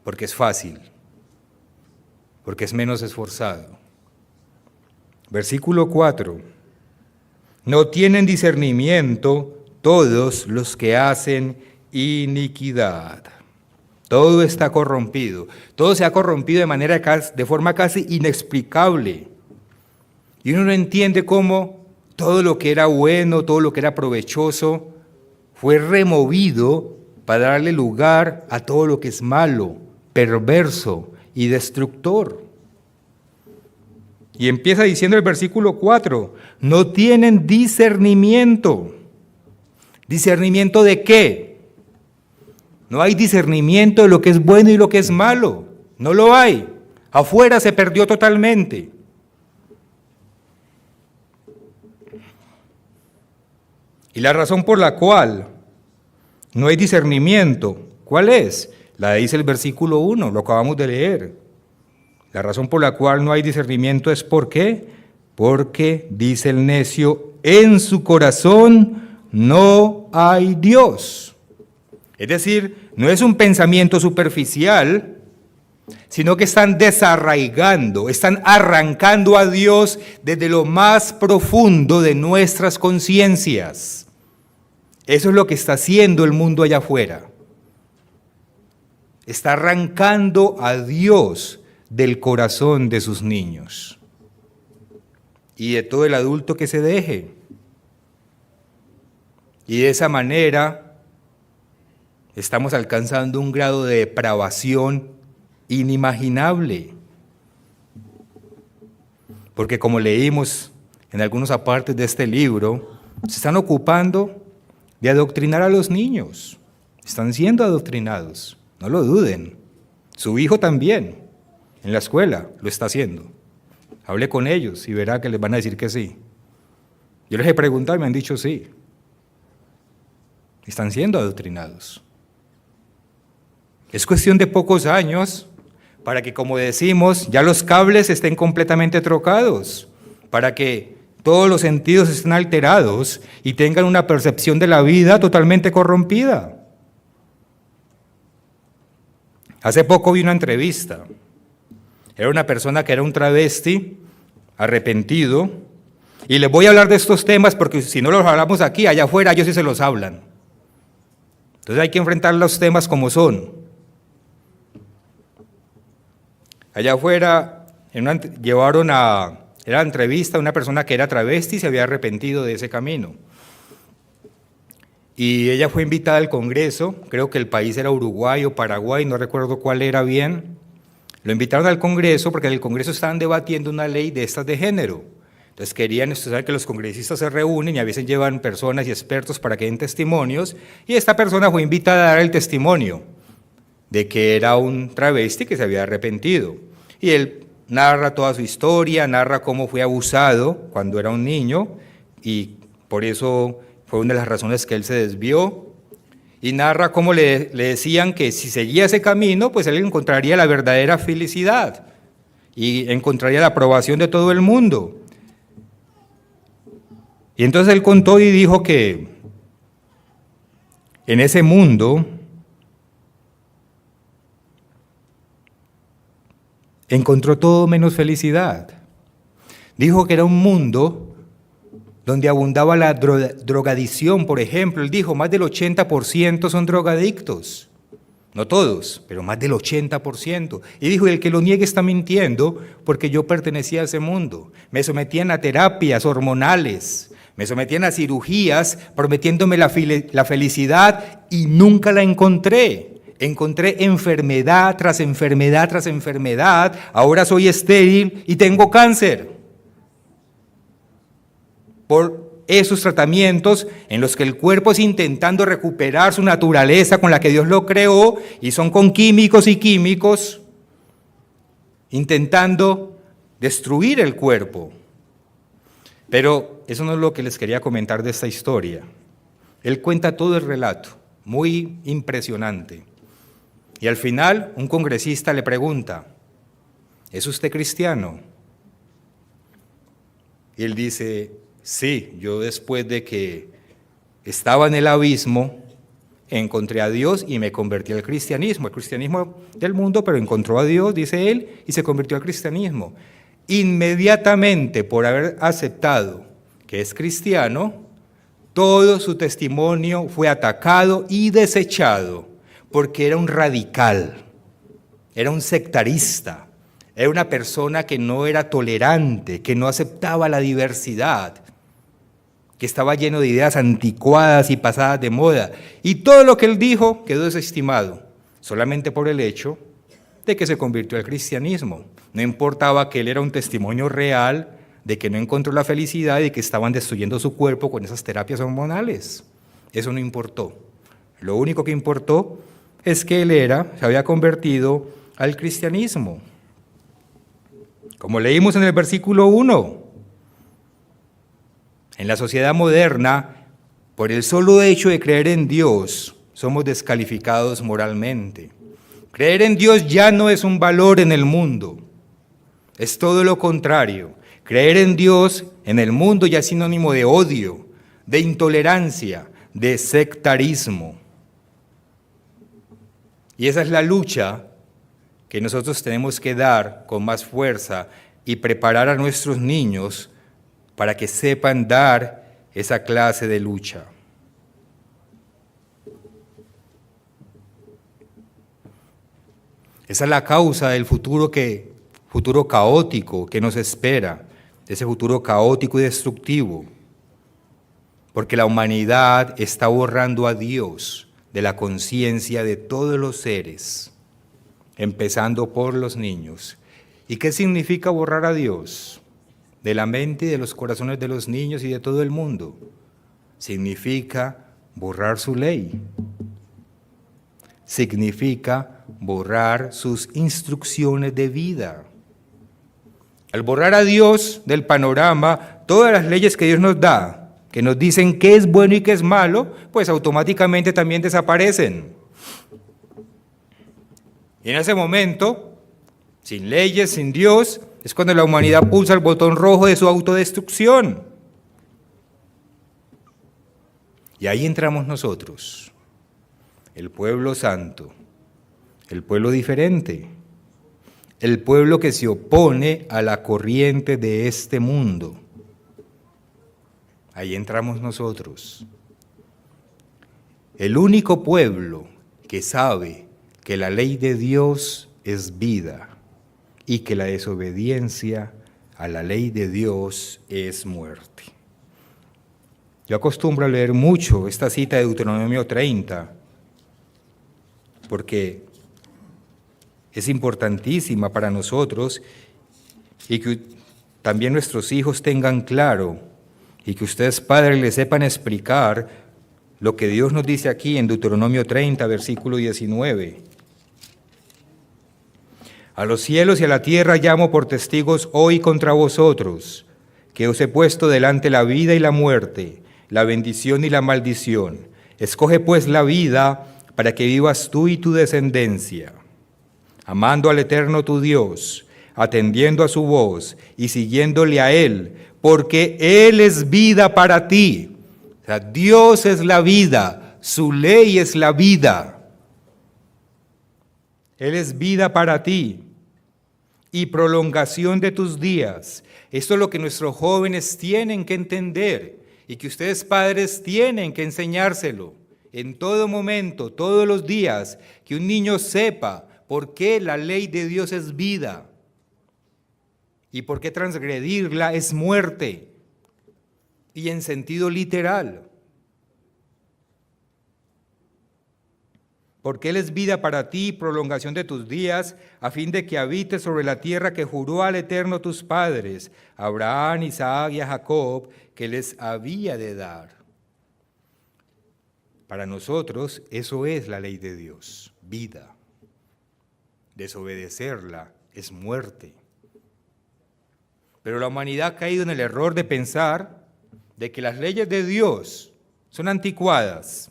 Porque es fácil, porque es menos esforzado. Versículo 4. No tienen discernimiento todos los que hacen iniquidad. Todo está corrompido. Todo se ha corrompido de forma casi inexplicable. Y uno no entiende cómo todo lo que era bueno, todo lo que era provechoso, fue removido para darle lugar a todo lo que es malo, perverso y destructor. Y empieza diciendo el versículo 4, no tienen discernimiento. ¿Discernimiento de qué? No hay discernimiento de lo que es bueno y lo que es malo. No lo hay. Afuera se perdió totalmente. Y la razón por la cual no hay discernimiento, ¿cuál es? La dice el versículo 1, lo acabamos de leer. La razón por la cual no hay discernimiento es ¿por qué? Porque, dice el necio, en su corazón no hay Dios. Es decir, no es un pensamiento superficial, sino que están desarraigando, están arrancando a Dios desde lo más profundo de nuestras conciencias. Eso es lo que está haciendo el mundo allá afuera. Está arrancando a Dios del corazón de sus niños y de todo el adulto que se deje. Y de esa manera estamos alcanzando un grado de depravación inimaginable. Porque como leímos en algunos apartes de este libro, se están ocupando de adoctrinar a los niños. Están siendo adoctrinados, no lo duden. Su hijo también, en la escuela, lo está haciendo. Hable con ellos y verá que les van a decir que sí. Yo les he preguntado y me han dicho sí. Están siendo adoctrinados. Es cuestión de pocos años para que, como decimos, ya los cables estén completamente trocados, para que todos los sentidos estén alterados y tengan una percepción de la vida totalmente corrompida. Hace poco vi una entrevista. Era una persona que era un travesti, arrepentido, y les voy a hablar de estos temas porque si no los hablamos aquí, allá afuera ellos sí se los hablan. Entonces hay que enfrentar los temas como son. Allá afuera llevaron era la entrevista a una persona que era travesti y se había arrepentido de ese camino. y ella fue invitada al Congreso, creo que el país era Uruguay o Paraguay, no recuerdo cuál era bien. Lo invitaron al Congreso porque en el Congreso estaban debatiendo una ley de estas de género. Entonces querían estudiar que los congresistas se reúnen y a veces llevan personas y expertos para que den testimonios, y esta persona fue invitada a dar el testimonio de que era un travesti que se había arrepentido. Y él narra toda su historia, narra cómo fue abusado cuando era un niño y por eso fue una de las razones que él se desvió, y narra cómo le decían que si seguía ese camino, pues él encontraría la verdadera felicidad y encontraría la aprobación de todo el mundo. Y entonces él contó y dijo que en ese mundo encontró todo menos felicidad. Dijo que era un mundo donde abundaba la drogadicción, por ejemplo. Él dijo, más del 80% son drogadictos. No todos, pero más del 80%. Y dijo, el que lo niegue está mintiendo, porque yo pertenecía a ese mundo. Me sometían a terapias hormonales, me sometían a cirugías, prometiéndome la felicidad, y nunca la encontré. Encontré enfermedad tras enfermedad tras enfermedad. Ahora soy estéril y tengo cáncer. Por esos tratamientos en los que el cuerpo es intentando recuperar su naturaleza con la que Dios lo creó, y son con químicos y químicos, intentando destruir el cuerpo. Pero eso no es lo que les quería comentar de esta historia. Él cuenta todo el relato, muy impresionante. Y al final, un congresista le pregunta, ¿es usted cristiano? Y él dice, sí, yo después de que estaba en el abismo, encontré a Dios y me convertí al cristianismo. El cristianismo del mundo, pero encontró a Dios, dice él, y se convirtió al cristianismo. Inmediatamente, por haber aceptado que es cristiano, todo su testimonio fue atacado y desechado, porque era un radical, era un sectarista, era una persona que no era tolerante, que no aceptaba la diversidad, que estaba lleno de ideas anticuadas y pasadas de moda. Y todo lo que él dijo quedó desestimado, solamente por el hecho de que se convirtió al cristianismo. No importaba que él era un testimonio real de que no encontró la felicidad y que estaban destruyendo su cuerpo con esas terapias hormonales. Eso no importó. Lo único que importó es que él se había convertido al cristianismo. Como leímos en el versículo 1, en la sociedad moderna, por el solo hecho de creer en Dios, somos descalificados moralmente. Creer en Dios ya no es un valor en el mundo, es todo lo contrario. Creer en Dios en el mundo ya es sinónimo de odio, de intolerancia, de sectarismo. Y esa es la lucha que nosotros tenemos que dar con más fuerza y preparar a nuestros niños para que sepan dar esa clase de lucha. Esa es la causa del futuro caótico que nos espera, ese futuro caótico y destructivo, porque la humanidad está borrando a Dios de la conciencia de todos los seres, empezando por los niños. ¿Y qué significa borrar a Dios de la mente y de los corazones de los niños y de todo el mundo? Significa borrar su ley, significa borrar sus instrucciones de vida. Al borrar a Dios del panorama, todas las leyes que Dios nos da, que nos dicen qué es bueno y qué es malo, pues automáticamente también desaparecen. Y en ese momento, sin leyes, sin Dios, es cuando la humanidad pulsa el botón rojo de su autodestrucción. Y ahí entramos nosotros, el pueblo santo, el pueblo diferente, el pueblo que se opone a la corriente de este mundo. Ahí entramos nosotros, el único pueblo que sabe que la ley de Dios es vida y que la desobediencia a la ley de Dios es muerte. Yo acostumbro a leer mucho esta cita de Deuteronomio 30, porque es importantísima para nosotros y que también nuestros hijos tengan claro y que ustedes, padres, les sepan explicar lo que Dios nos dice aquí en Deuteronomio 30, versículo 19. A los cielos y a la tierra llamo por testigos hoy contra vosotros, que os he puesto delante la vida y la muerte, la bendición y la maldición. Escoge pues la vida para que vivas tú y tu descendencia, amando al Eterno tu Dios, atendiendo a su voz y siguiéndole a Él, porque Él es vida para ti. O sea, Dios es la vida, su ley es la vida. Él es vida para ti y prolongación de tus días. Esto es lo que nuestros jóvenes tienen que entender y que ustedes, padres, tienen que enseñárselo en todo momento, todos los días, que un niño sepa por qué la ley de Dios es vida y por qué transgredirla es muerte, y en sentido literal. Porque Él es vida para ti, prolongación de tus días, a fin de que habites sobre la tierra que juró al Eterno tus padres, a Abraham, Isaac y a Jacob, que les había de dar. Para nosotros eso es la ley de Dios, vida. Desobedecerla es muerte. Pero la humanidad ha caído en el error de pensar de que las leyes de Dios son anticuadas,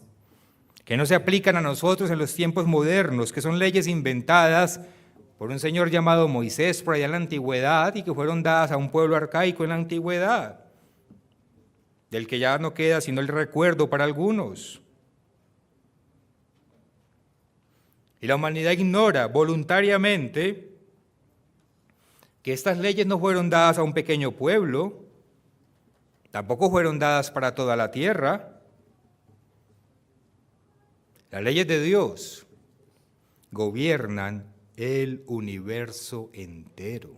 que no se aplican a nosotros en los tiempos modernos, que son leyes inventadas por un señor llamado Moisés por allá en la antigüedad y que fueron dadas a un pueblo arcaico en la antigüedad, del que ya no queda sino el recuerdo para algunos. Y la humanidad ignora voluntariamente que estas leyes no fueron dadas a un pequeño pueblo, tampoco fueron dadas para toda la tierra. Las leyes de Dios gobiernan el universo entero.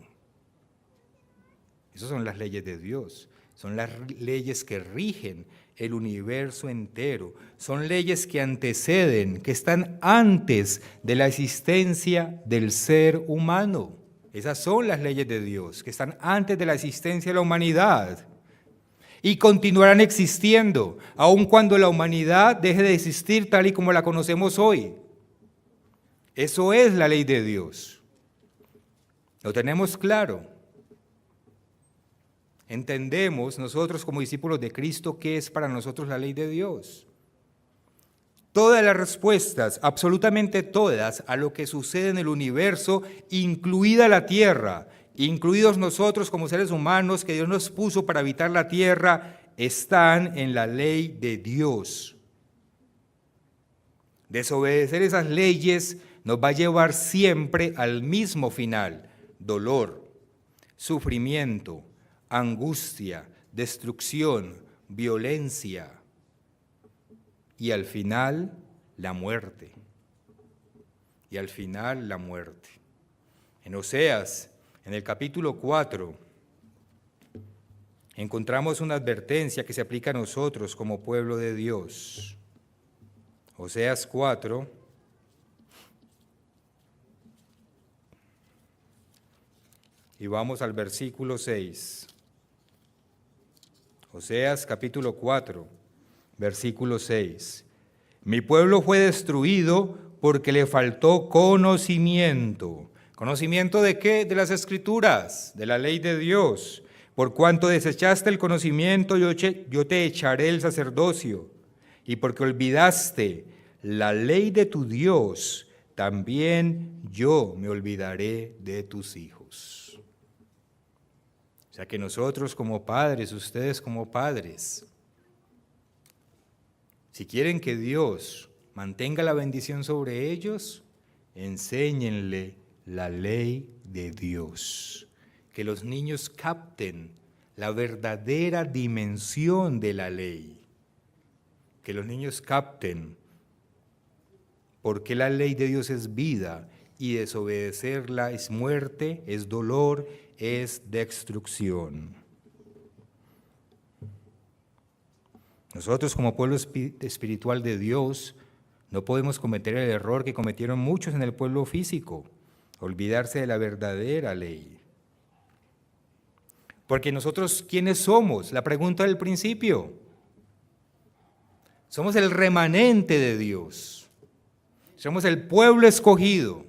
Esas son las leyes de Dios, son las leyes que rigen el universo entero, son leyes que anteceden, que están antes de la existencia del ser humano. Esas son las leyes de Dios, que están antes de la existencia de la humanidad. Y continuarán existiendo, aun cuando la humanidad deje de existir tal y como la conocemos hoy. Eso es la ley de Dios. Lo tenemos claro. Entendemos nosotros como discípulos de Cristo qué es para nosotros la ley de Dios. Todas las respuestas, absolutamente todas, a lo que sucede en el universo, incluida la tierra, incluidos nosotros como seres humanos que Dios nos puso para habitar la tierra, están en la ley de Dios. Desobedecer esas leyes nos va a llevar siempre al mismo final: dolor, sufrimiento, angustia, destrucción, violencia y al final la muerte. Y al final la muerte. En Oseas, en el capítulo 4, encontramos una advertencia que se aplica a nosotros como pueblo de Dios. Oseas 4, y vamos al versículo 6. Oseas capítulo 4, versículo 6. Mi pueblo fue destruido porque le faltó conocimiento. ¿Conocimiento de qué? De las Escrituras, de la ley de Dios. Por cuanto desechaste el conocimiento, yo te echaré el sacerdocio. Y porque olvidaste la ley de tu Dios, también yo me olvidaré de tus hijos. O sea que nosotros como padres, ustedes como padres, si quieren que Dios mantenga la bendición sobre ellos, enséñenle la ley de Dios. Que los niños capten la verdadera dimensión de la ley. Que los niños capten por qué la ley de Dios es vida y desobedecerla es muerte, es dolor, es destrucción. Nosotros como pueblo espiritual de Dios no podemos cometer el error que cometieron muchos en el pueblo físico, olvidarse de la verdadera ley. Porque nosotros, ¿quiénes somos? La pregunta del principio. Somos el remanente de Dios. Somos el pueblo escogido.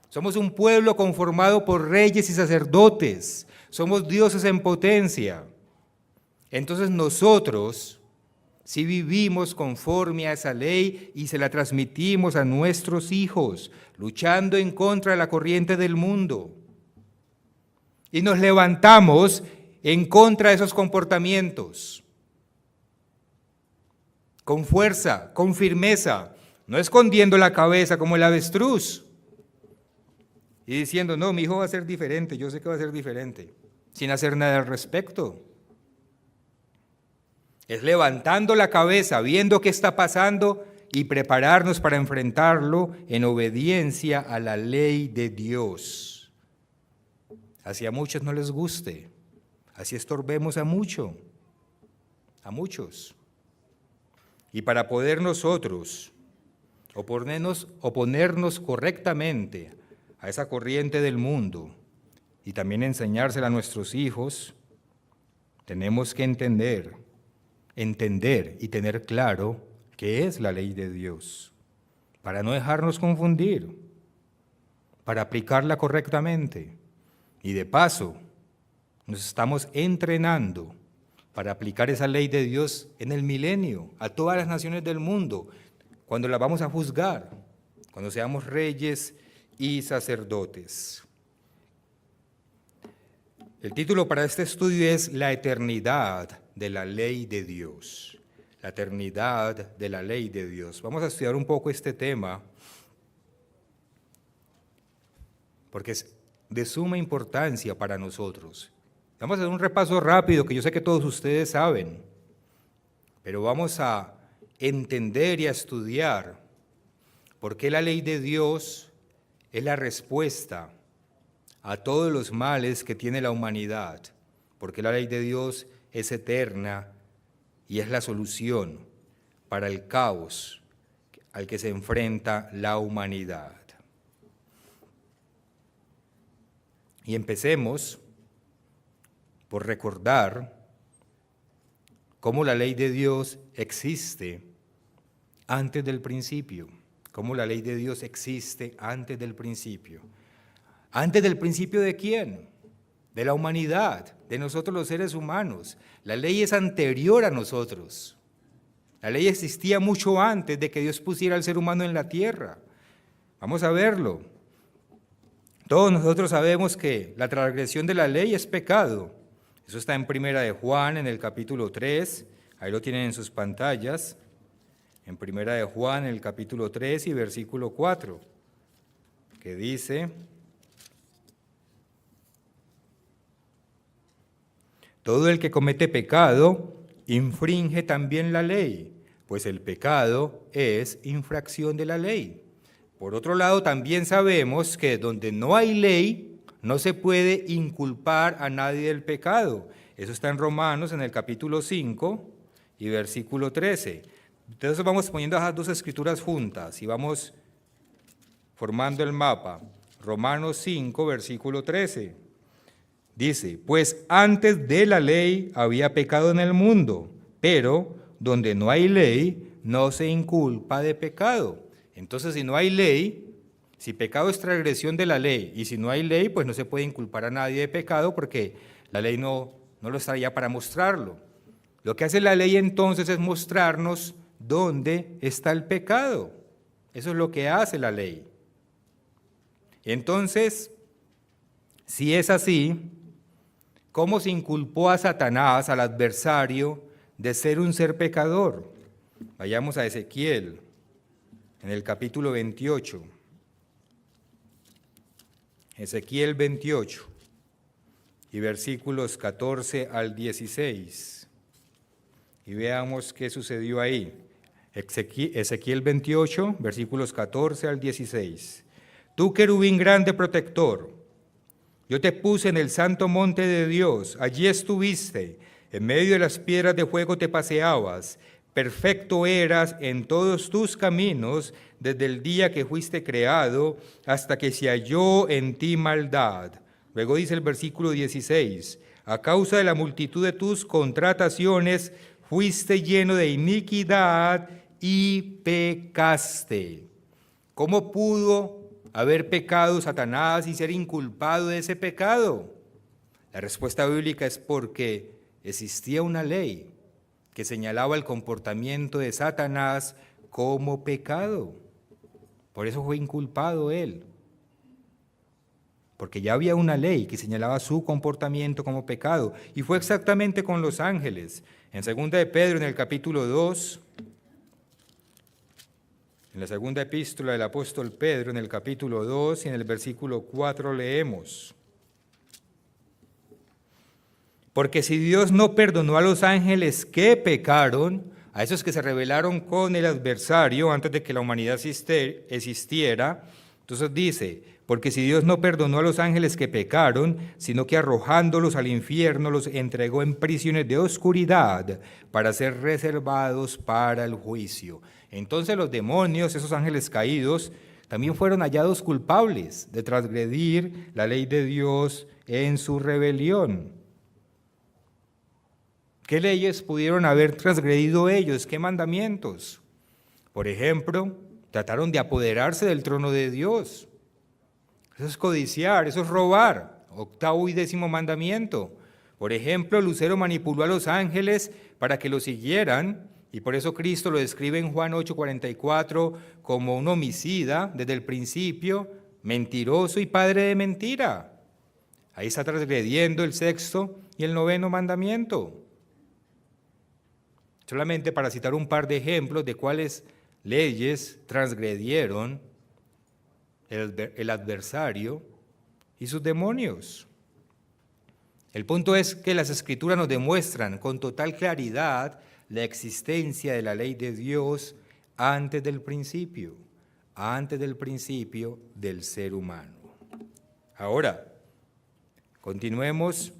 Somos un pueblo conformado por reyes y sacerdotes. Somos dioses en potencia. Entonces nosotros, si vivimos conforme a esa ley y se la transmitimos a nuestros hijos, luchando en contra de la corriente del mundo, y nos levantamos en contra de esos comportamientos, con fuerza, con firmeza, no escondiendo la cabeza como el avestruz, y diciendo, no, mi hijo va a ser diferente, yo sé que va a ser diferente, sin hacer nada al respecto. Es levantando la cabeza, viendo qué está pasando y prepararnos para enfrentarlo en obediencia a la ley de Dios. Así a muchos no les guste, así estorbemos a muchos. Y para poder nosotros oponernos correctamente a esa corriente del mundo y también enseñársela a nuestros hijos, tenemos que entender y tener claro qué es la ley de Dios, para no dejarnos confundir, para aplicarla correctamente. Y de paso, nos estamos entrenando para aplicar esa ley de Dios en el milenio, a todas las naciones del mundo, cuando la vamos a juzgar, cuando seamos reyes y sacerdotes. El título para este estudio es La eternidad de la ley de Dios. La eternidad de la ley de Dios. Vamos a estudiar un poco este tema, porque es de suma importancia para nosotros. Vamos a hacer un repaso rápido, que yo sé que todos ustedes saben, pero vamos a entender y a estudiar por qué la ley de Dios es la respuesta a todos los males que tiene la humanidad, porque la ley de Dios es eterna y es la solución para el caos al que se enfrenta la humanidad. Y empecemos por recordar cómo la ley de Dios existe antes del principio. Cómo la ley de Dios existe antes del principio. ¿Antes del principio de quién? De la humanidad, de nosotros los seres humanos. La ley es anterior a nosotros. La ley existía mucho antes de que Dios pusiera al ser humano en la tierra. Vamos a verlo. Todos nosotros sabemos que la transgresión de la ley es pecado. Eso está en Primera de Juan, en el capítulo 3, ahí lo tienen en sus pantallas, en Primera de Juan, en el capítulo 3 y versículo 4, que dice: todo el que comete pecado infringe también la ley, pues el pecado es infracción de la ley. Por otro lado, también sabemos que donde no hay ley, no se puede inculpar a nadie del pecado. Eso está en Romanos, en el capítulo 5 y versículo 13. Entonces vamos poniendo esas dos escrituras juntas y vamos formando el mapa. Romanos 5, versículo 13. Dice, pues antes de la ley había pecado en el mundo, pero donde no hay ley, no se inculpa de pecado. Entonces, si no hay ley, si pecado es transgresión de la ley, y si no hay ley, pues no se puede inculpar a nadie de pecado, porque la ley no lo estaría para mostrarlo. Lo que hace la ley entonces es mostrarnos dónde está el pecado. Eso es lo que hace la ley. Entonces, si es así, ¿cómo se inculpó a Satanás, al adversario, de ser un ser pecador? Vayamos a Ezequiel, en el capítulo 28. Ezequiel 28, y versículos 14 al 16. Y veamos qué sucedió ahí. Ezequiel 28, versículos 14 al 16. Tú, querubín grande protector, yo te puse en el santo monte de Dios, allí estuviste, En medio de las piedras de fuego te paseabas. Perfecto eras en todos tus caminos desde el día que fuiste creado hasta que se halló en ti maldad. Luego dice el versículo 16, a causa de la multitud de tus contrataciones fuiste lleno de iniquidad y pecaste. ¿Cómo pudo haber pecado Satanás y ser inculpado de ese pecado? La respuesta bíblica es porque existía una ley que señalaba el comportamiento de Satanás como pecado. Por eso fue inculpado él. Porque ya había una ley que señalaba su comportamiento como pecado. Y fue exactamente con los ángeles. En 2 de Pedro, en el capítulo 2, en la segunda epístola del apóstol Pedro, en el capítulo 2 y en el versículo 4 leemos: porque si Dios no perdonó a los ángeles que pecaron, a esos que se rebelaron con el adversario antes de que la humanidad existiera, entonces dice, porque si Dios no perdonó a los ángeles que pecaron, sino que arrojándolos al infierno los entregó en prisiones de oscuridad para ser reservados para el juicio. Entonces los demonios, esos ángeles caídos, también fueron hallados culpables de transgredir la ley de Dios en su rebelión. ¿Qué leyes pudieron haber transgredido ellos? ¿Qué mandamientos? Por ejemplo, trataron de apoderarse del trono de Dios. Eso es codiciar, eso es robar. 8º y 10º mandamiento. Por ejemplo, Lucero manipuló a los ángeles para que lo siguieran, y por eso Cristo lo describe en Juan 8:44 como un homicida desde el principio, mentiroso y padre de mentira. Ahí está transgrediendo el 6º y el 9º mandamiento. Solamente para citar un par de ejemplos de cuáles leyes transgredieron el adversario y sus demonios. El punto es que las Escrituras nos demuestran con total claridad la existencia de la ley de Dios antes del principio del ser humano. Ahora, continuemos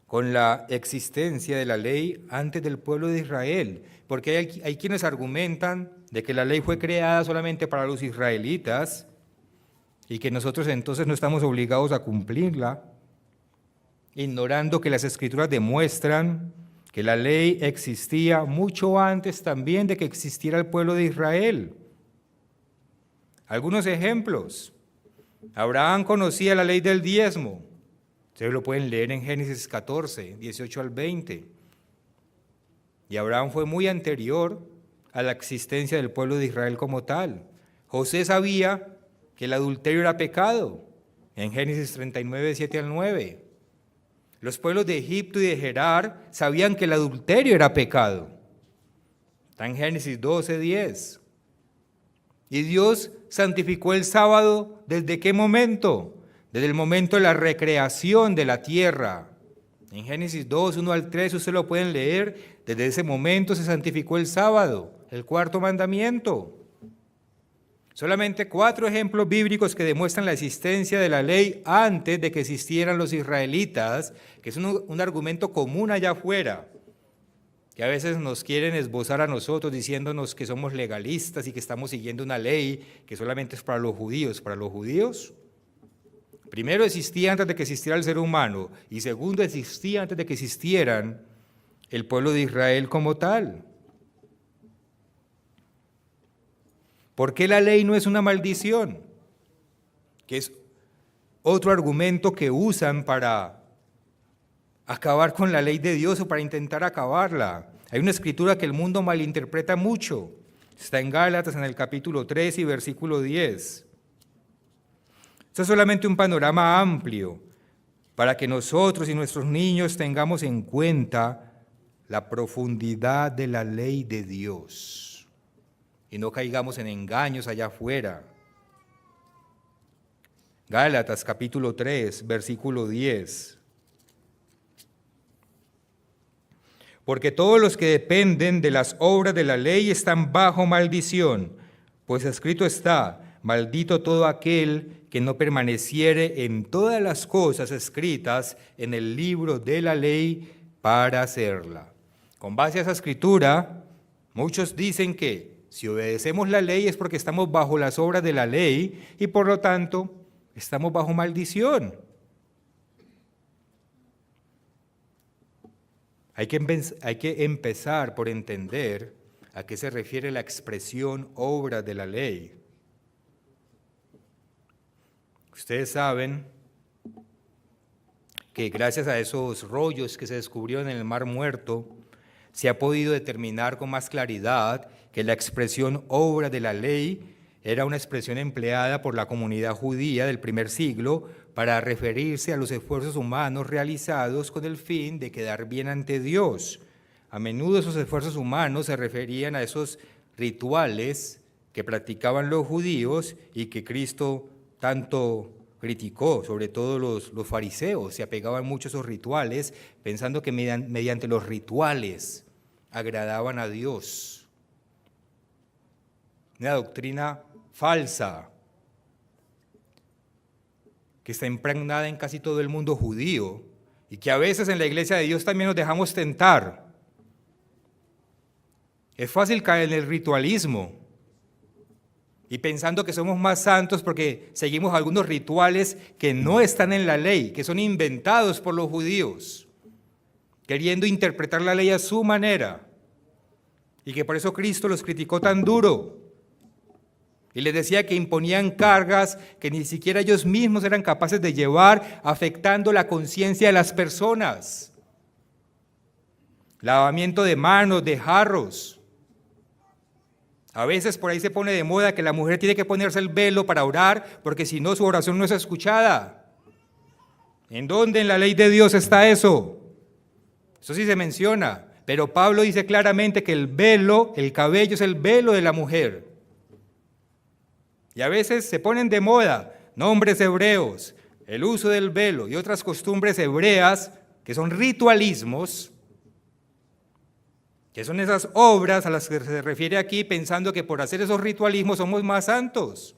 con la existencia de la ley antes del pueblo de Israel, porque hay quienes argumentan de que la ley fue creada solamente para los israelitas y que nosotros entonces no estamos obligados a cumplirla, ignorando que las Escrituras demuestran que la ley existía mucho antes también de que existiera el pueblo de Israel. Algunos ejemplos. Abraham conocía la ley del diezmo. Ustedes lo pueden leer en Génesis 14, 18 al 20. Y Abraham fue muy anterior a la existencia del pueblo de Israel como tal. José sabía que el adulterio era pecado, en Génesis 39, 7 al 9. Los pueblos de Egipto y de Gerar sabían que el adulterio era pecado. Está en Génesis 12, 10. Y Dios santificó el sábado, ¿desde qué momento? Desde el momento de la recreación de la tierra. En Génesis 2, 1 al 3, ustedes lo pueden leer. Desde ese momento se santificó el sábado, el 4º mandamiento. Solamente 4 ejemplos bíblicos que demuestran la existencia de la ley antes de que existieran los israelitas, que es un argumento común allá afuera, que a veces nos quieren esbozar a nosotros diciéndonos que somos legalistas y que estamos siguiendo una ley que solamente es para los judíos. Para los judíos, primero existía antes de que existiera el ser humano, y segundo existía antes de que existieran el pueblo de Israel como tal. ¿Por qué la ley no es una maldición? Que es otro argumento que usan para acabar con la ley de Dios o para intentar acabarla. Hay una escritura que el mundo malinterpreta mucho. Está en Gálatas, en el capítulo 3 y versículo 10. Esto es solamente un panorama amplio para que nosotros y nuestros niños tengamos en cuenta la profundidad de la ley de Dios y no caigamos en engaños allá afuera. Gálatas capítulo 3, versículo 10. Porque todos los que dependen de las obras de la ley están bajo maldición, pues escrito está: maldito todo aquel que no permaneciere en todas las cosas escritas en el libro de la ley para hacerla. Con base a esa escritura, muchos dicen que si obedecemos la ley es porque estamos bajo las obras de la ley y por lo tanto estamos bajo maldición. Hay que empezar por entender a qué se refiere la expresión obras de la ley. Ustedes saben que gracias a esos rollos que se descubrieron en el Mar Muerto, se ha podido determinar con más claridad que la expresión obra de la ley era una expresión empleada por la comunidad judía del primer siglo para referirse a los esfuerzos humanos realizados con el fin de quedar bien ante Dios. A menudo esos esfuerzos humanos se referían a esos rituales que practicaban los judíos y que Cristo tanto criticó, sobre todo los fariseos. Se apegaban mucho a esos rituales, pensando que mediante los rituales agradaban a Dios. Una doctrina falsa que está impregnada en casi todo el mundo judío y que a veces en la iglesia de Dios también nos dejamos tentar. Es fácil caer en el ritualismo y pensando que somos más santos porque seguimos algunos rituales que no están en la ley, que son inventados por los judíos, queriendo interpretar la ley a su manera, y que por eso Cristo los criticó tan duro, y les decía que imponían cargas que ni siquiera ellos mismos eran capaces de llevar, afectando la conciencia de las personas. Lavamiento de manos, de jarros. A veces por ahí se pone de moda que la mujer tiene que ponerse el velo para orar, porque si no su oración no es escuchada. ¿En dónde en la ley de Dios está eso? Eso sí se menciona, pero Pablo dice claramente que el velo, el cabello es el velo de la mujer. Y a veces se ponen de moda nombres hebreos, el uso del velo y otras costumbres hebreas que son ritualismos, que son esas obras a las que se refiere aquí, pensando que por hacer esos ritualismos somos más santos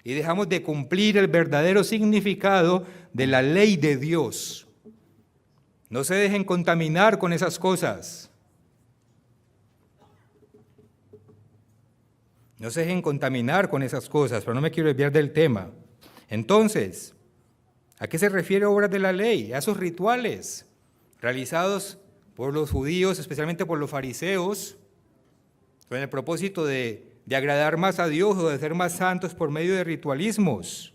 y dejamos de cumplir el verdadero significado de la ley de Dios. No se dejen contaminar con esas cosas. No se dejen contaminar con esas cosas, pero no me quiero desviar del tema. Entonces, ¿a qué se refiere obras de la ley? A esos rituales realizados por los judíos, especialmente por los fariseos, con el propósito de agradar más a Dios o de ser más santos por medio de ritualismos.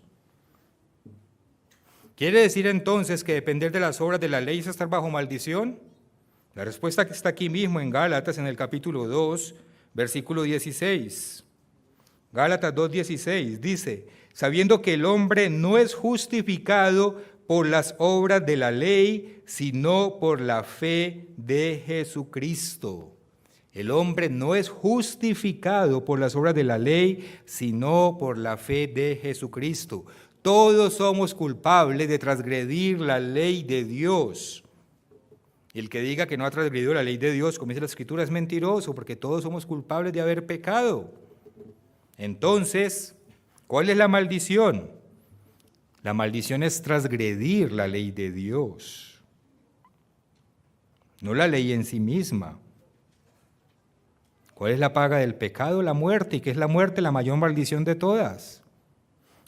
¿Quiere decir entonces que depender de las obras de la ley es estar bajo maldición? La respuesta que está aquí mismo en Gálatas, en el capítulo 2, versículo 16. Gálatas 2:16 dice, sabiendo que el hombre no es justificado por las obras de la ley, sino por la fe de Jesucristo. El hombre no es justificado por las obras de la ley, sino por la fe de Jesucristo. Todos somos culpables de transgredir la ley de Dios. Y el que diga que no ha transgredido la ley de Dios, como dice la Escritura, es mentiroso, porque todos somos culpables de haber pecado. Entonces, ¿cuál es la maldición? La maldición es transgredir la ley de Dios, no la ley en sí misma. ¿Cuál es la paga del pecado? La muerte. ¿Y qué es la muerte? La mayor maldición de todas.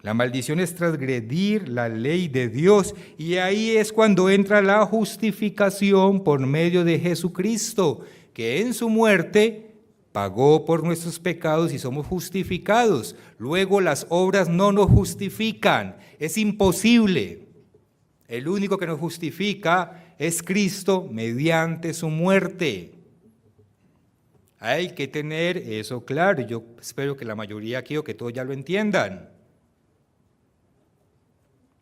La maldición es transgredir la ley de Dios, y ahí es cuando entra la justificación por medio de Jesucristo, que en su muerte pagó por nuestros pecados y somos justificados. Luego las obras no nos justifican, es imposible. El único que nos justifica es Cristo mediante su muerte. Hay que tener eso claro, y yo espero que la mayoría aquí o que todos ya lo entiendan.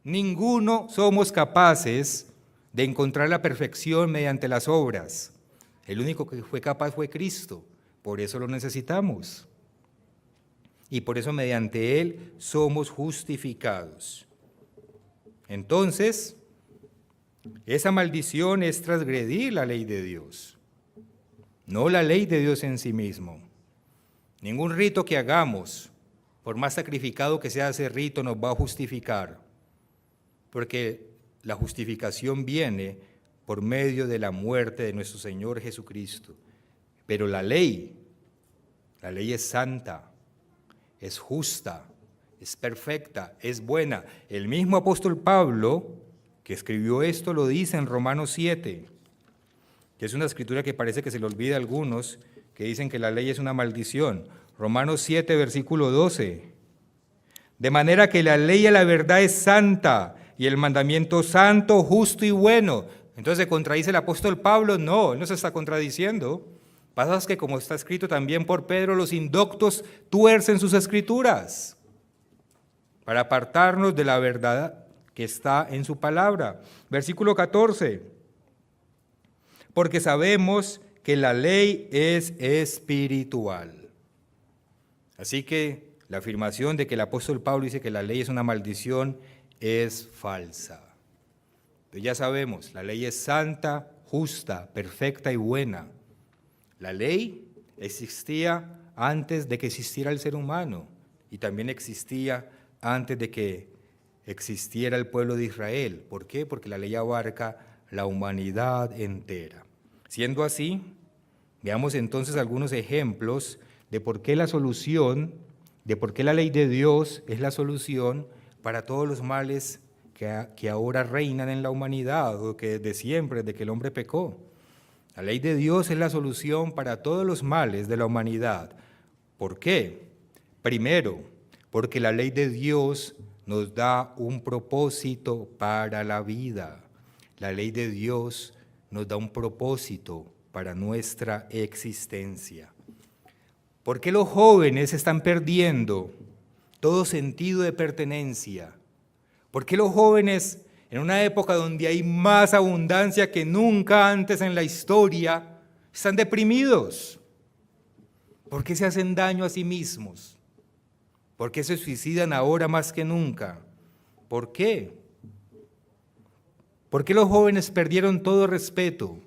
Ninguno somos capaces de encontrar la perfección mediante las obras. El único que fue capaz fue Cristo. Por eso lo necesitamos. Y por eso mediante Él somos justificados. Entonces, esa maldición es transgredir la ley de Dios, no la ley de Dios en sí mismo. Ningún rito que hagamos, por más sacrificado que sea ese rito, nos va a justificar, porque la justificación viene por medio de la muerte de nuestro Señor Jesucristo. Pero la ley es santa, es justa, es perfecta, es buena. El mismo apóstol Pablo, que escribió esto, lo dice en Romanos 7, que es una escritura que parece que se le olvida a algunos, que dicen que la ley es una maldición. Romanos 7, versículo 12. De manera que la ley a la verdad es santa, y el mandamiento santo, justo y bueno. Entonces, ¿se contradice el apóstol Pablo? No, él no se está contradiciendo. Pasa que, como está escrito también por Pedro, los indoctos tuercen sus escrituras para apartarnos de la verdad que está en su palabra. Versículo 14. Porque sabemos que la ley es espiritual. Así que la afirmación de que el apóstol Pablo dice que la ley es una maldición es falsa. Pero ya sabemos, la ley es santa, justa, perfecta y buena. La ley existía antes de que existiera el ser humano y también existía antes de que existiera el pueblo de Israel. ¿Por qué? Porque la ley abarca la humanidad entera. Siendo así, veamos entonces algunos ejemplos de por qué la solución, de por qué la ley de Dios es la solución para todos los males que ahora reinan en la humanidad, o que desde siempre, desde que el hombre pecó. La ley de Dios es la solución para todos los males de la humanidad. ¿Por qué? Primero, porque la ley de Dios nos da un propósito para la vida. La ley de Dios nos da un propósito para nuestra existencia. ¿Por qué los jóvenes están perdiendo todo sentido de pertenencia? ¿Por qué los jóvenes, en una época donde hay más abundancia que nunca antes en la historia, están deprimidos? ¿Por qué se hacen daño a sí mismos? ¿Por qué se suicidan ahora más que nunca? ¿Por qué? ¿Por qué los jóvenes perdieron todo respeto?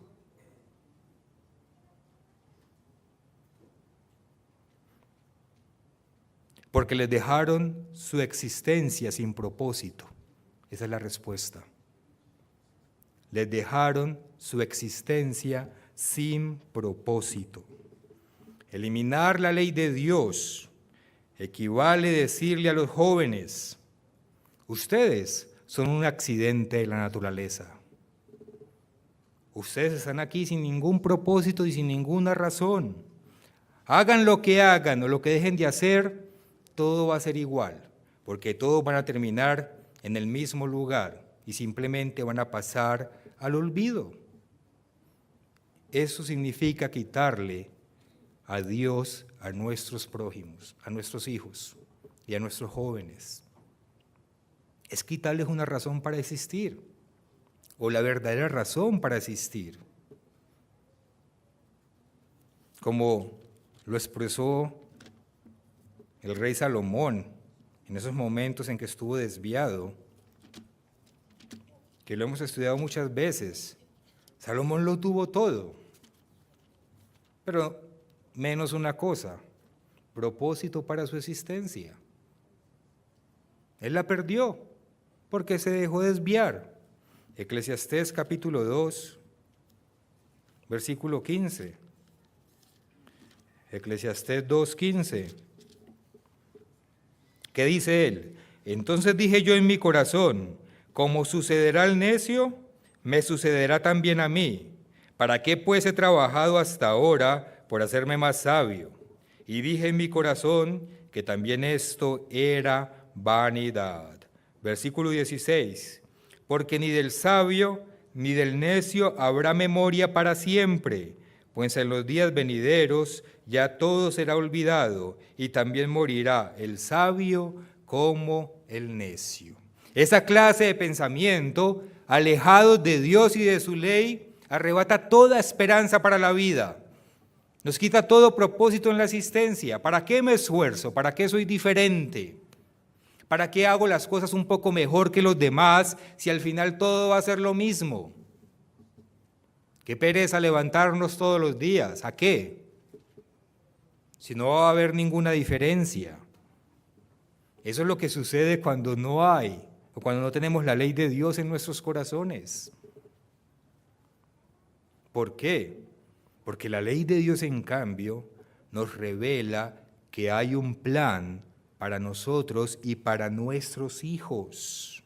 Porque les dejaron su existencia sin propósito. Esa es la respuesta. Les dejaron su existencia sin propósito. Eliminar la ley de Dios equivale a decirle a los jóvenes: ustedes son un accidente de la naturaleza. Ustedes están aquí sin ningún propósito y sin ninguna razón. Hagan lo que hagan o lo que dejen de hacer, todo va a ser igual, porque todos van a terminar en el mismo lugar y simplemente van a pasar al olvido. Eso significa quitarle a Dios a nuestros prójimos, a nuestros hijos y a nuestros jóvenes. Es quitarles una razón para existir, o la verdadera razón para existir. Como lo expresó el rey Salomón en esos momentos en que estuvo desviado, que lo hemos estudiado muchas veces. Salomón lo tuvo todo, pero menos una cosa: propósito para su existencia. Él la perdió porque se dejó desviar. Eclesiastés capítulo 2, versículo 15. Eclesiastés 2:15. ¿Qué dice él? Entonces dije yo en mi corazón: como sucederá al necio, me sucederá también a mí. ¿Para qué pues he trabajado hasta ahora por hacerme más sabio? Y dije en mi corazón que también esto era vanidad. Versículo 16. Porque ni del sabio ni del necio habrá memoria para siempre, pues en los días venideros ya todo será olvidado, y también morirá el sabio como el necio. Esa clase de pensamiento, alejado de Dios y de su ley, arrebata toda esperanza para la vida. Nos quita todo propósito en la existencia. ¿Para qué me esfuerzo? ¿Para qué soy diferente? ¿Para qué hago las cosas un poco mejor que los demás si al final todo va a ser lo mismo? Qué pereza levantarnos todos los días. ¿A qué? Si no va a haber ninguna diferencia. Eso es lo que sucede cuando no hay, o cuando no tenemos la ley de Dios en nuestros corazones. ¿Por qué? Porque la ley de Dios, en cambio, nos revela que hay un plan para nosotros y para nuestros hijos.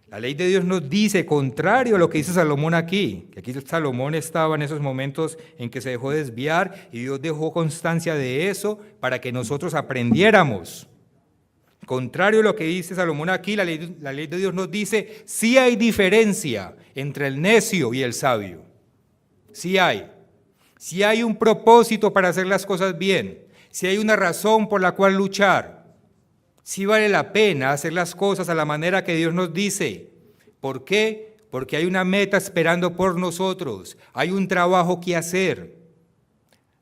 La ley de Dios nos dice, contrario a lo que dice Salomón aquí, que aquí Salomón estaba en esos momentos en que se dejó desviar y Dios dejó constancia de eso para que nosotros aprendiéramos. Contrario a lo que dice Salomón aquí, la ley de Dios nos dice, sí hay diferencia entre el necio y el sabio. Sí hay. Sí hay un propósito para hacer las cosas bien. Sí hay una razón por la cual luchar. Sí vale la pena hacer las cosas a la manera que Dios nos dice. ¿Por qué? Porque hay una meta esperando por nosotros. Hay un trabajo que hacer.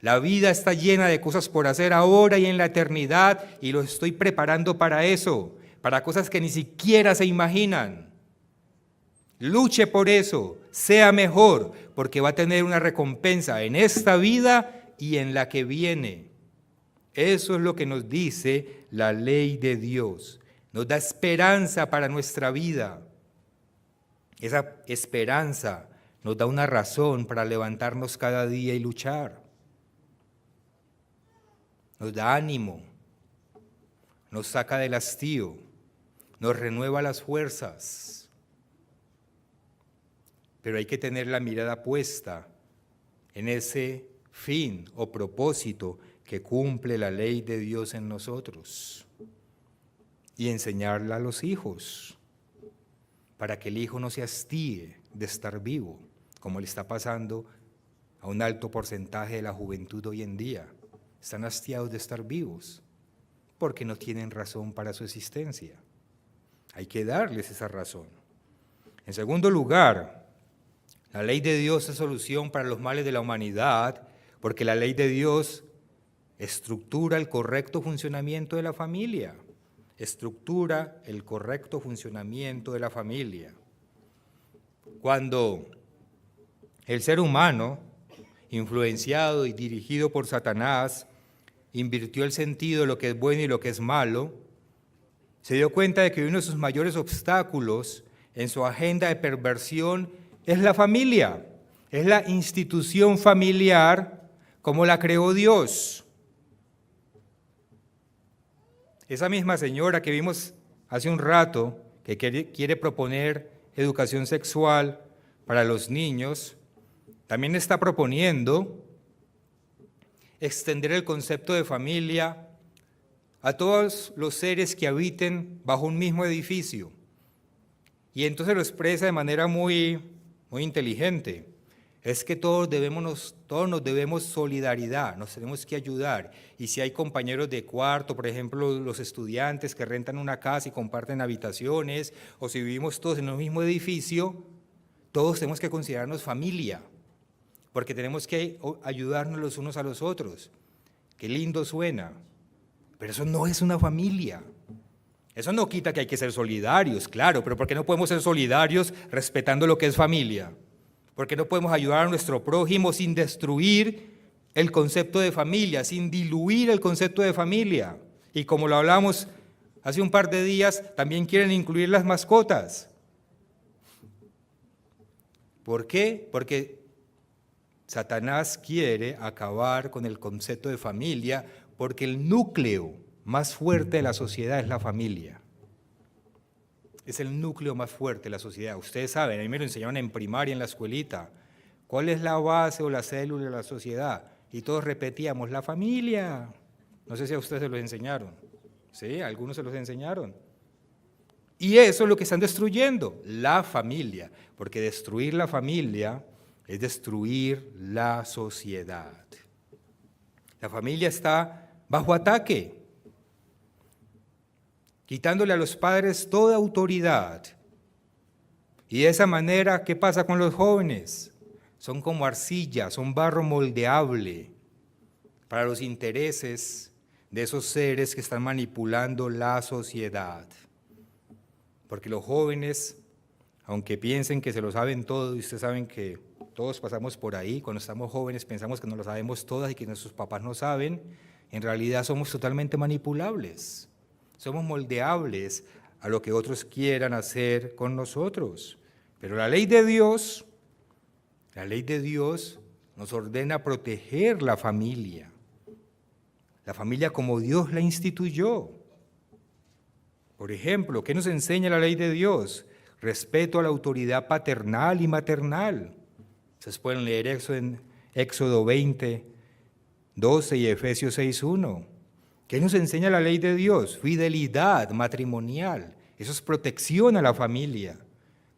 La vida está llena de cosas por hacer ahora y en la eternidad, y lo estoy preparando para eso, para cosas que ni siquiera se imaginan. Luche por eso, sea mejor, porque va a tener una recompensa en esta vida y en la que viene. Eso es lo que nos dice la ley de Dios. Nos da esperanza para nuestra vida. Esa esperanza nos da una razón para levantarnos cada día y luchar. Nos da ánimo, nos saca del hastío, nos renueva las fuerzas. Pero hay que tener la mirada puesta en ese fin o propósito que cumple la ley de Dios en nosotros y enseñarla a los hijos para que el hijo no se hastíe de estar vivo, como le está pasando a un alto porcentaje de la juventud hoy en día. Están hastiados de estar vivos porque no tienen razón para su existencia. Hay que darles esa razón. En segundo lugar, la ley de Dios es solución para los males de la humanidad, porque la ley de Dios estructura el correcto funcionamiento de la familia. Estructura el correcto funcionamiento de la familia. Cuando el ser humano, influenciado y dirigido por Satanás, invirtió el sentido de lo que es bueno y lo que es malo, se dio cuenta de que uno de sus mayores obstáculos en su agenda de perversión es la familia, es la institución familiar como la creó Dios. Esa misma señora que vimos hace un rato, que quiere proponer educación sexual para los niños, también está proponiendo extender el concepto de familia a todos los seres que habiten bajo un mismo edificio. Y entonces lo expresa de manera muy inteligente. Es que todos nos debemos solidaridad, nos tenemos que ayudar. Y si hay compañeros de cuarto, por ejemplo, los estudiantes que rentan una casa y comparten habitaciones, o si vivimos todos en el mismo edificio, todos tenemos que considerarnos familia, porque tenemos que ayudarnos los unos a los otros. Qué lindo suena, pero eso no es una familia. Eso no quita que hay que ser solidarios, claro, pero ¿por qué no podemos ser solidarios respetando lo que es familia? ¿Por qué no podemos ayudar a nuestro prójimo sin destruir el concepto de familia, sin diluir el concepto de familia? Y como lo hablamos hace un par de días, también quieren incluir las mascotas. ¿Por qué? Porque Satanás quiere acabar con el concepto de familia, porque el núcleo más fuerte de la sociedad es la familia. Es el núcleo más fuerte de la sociedad. Ustedes saben, a mí me lo enseñaron en primaria, en la escuelita. ¿Cuál es la base o la célula de la sociedad? Y todos repetíamos, la familia. No sé si a ustedes se los enseñaron. Sí, a algunos se los enseñaron. Y eso es lo que están destruyendo, la familia. Porque destruir la familia es destruir la sociedad. La familia está bajo ataque, quitándole a los padres toda autoridad. Y de esa manera, ¿qué pasa con los jóvenes? Son como arcilla, son barro moldeable para los intereses de esos seres que están manipulando la sociedad. Porque los jóvenes, aunque piensen que se lo saben todo, y ustedes saben que todos pasamos por ahí, cuando estamos jóvenes pensamos que no lo sabemos todas y que nuestros papás no saben, en realidad somos totalmente manipulables. Somos moldeables a lo que otros quieran hacer con nosotros. Pero la ley de Dios nos ordena proteger la familia como Dios la instituyó. Por ejemplo, ¿qué nos enseña la ley de Dios? Respeto a la autoridad paternal y maternal. Ustedes pueden leer eso en Éxodo 20, 12 y Efesios 6, 1. ¿Qué nos enseña la ley de Dios? Fidelidad matrimonial. Eso es protección a la familia.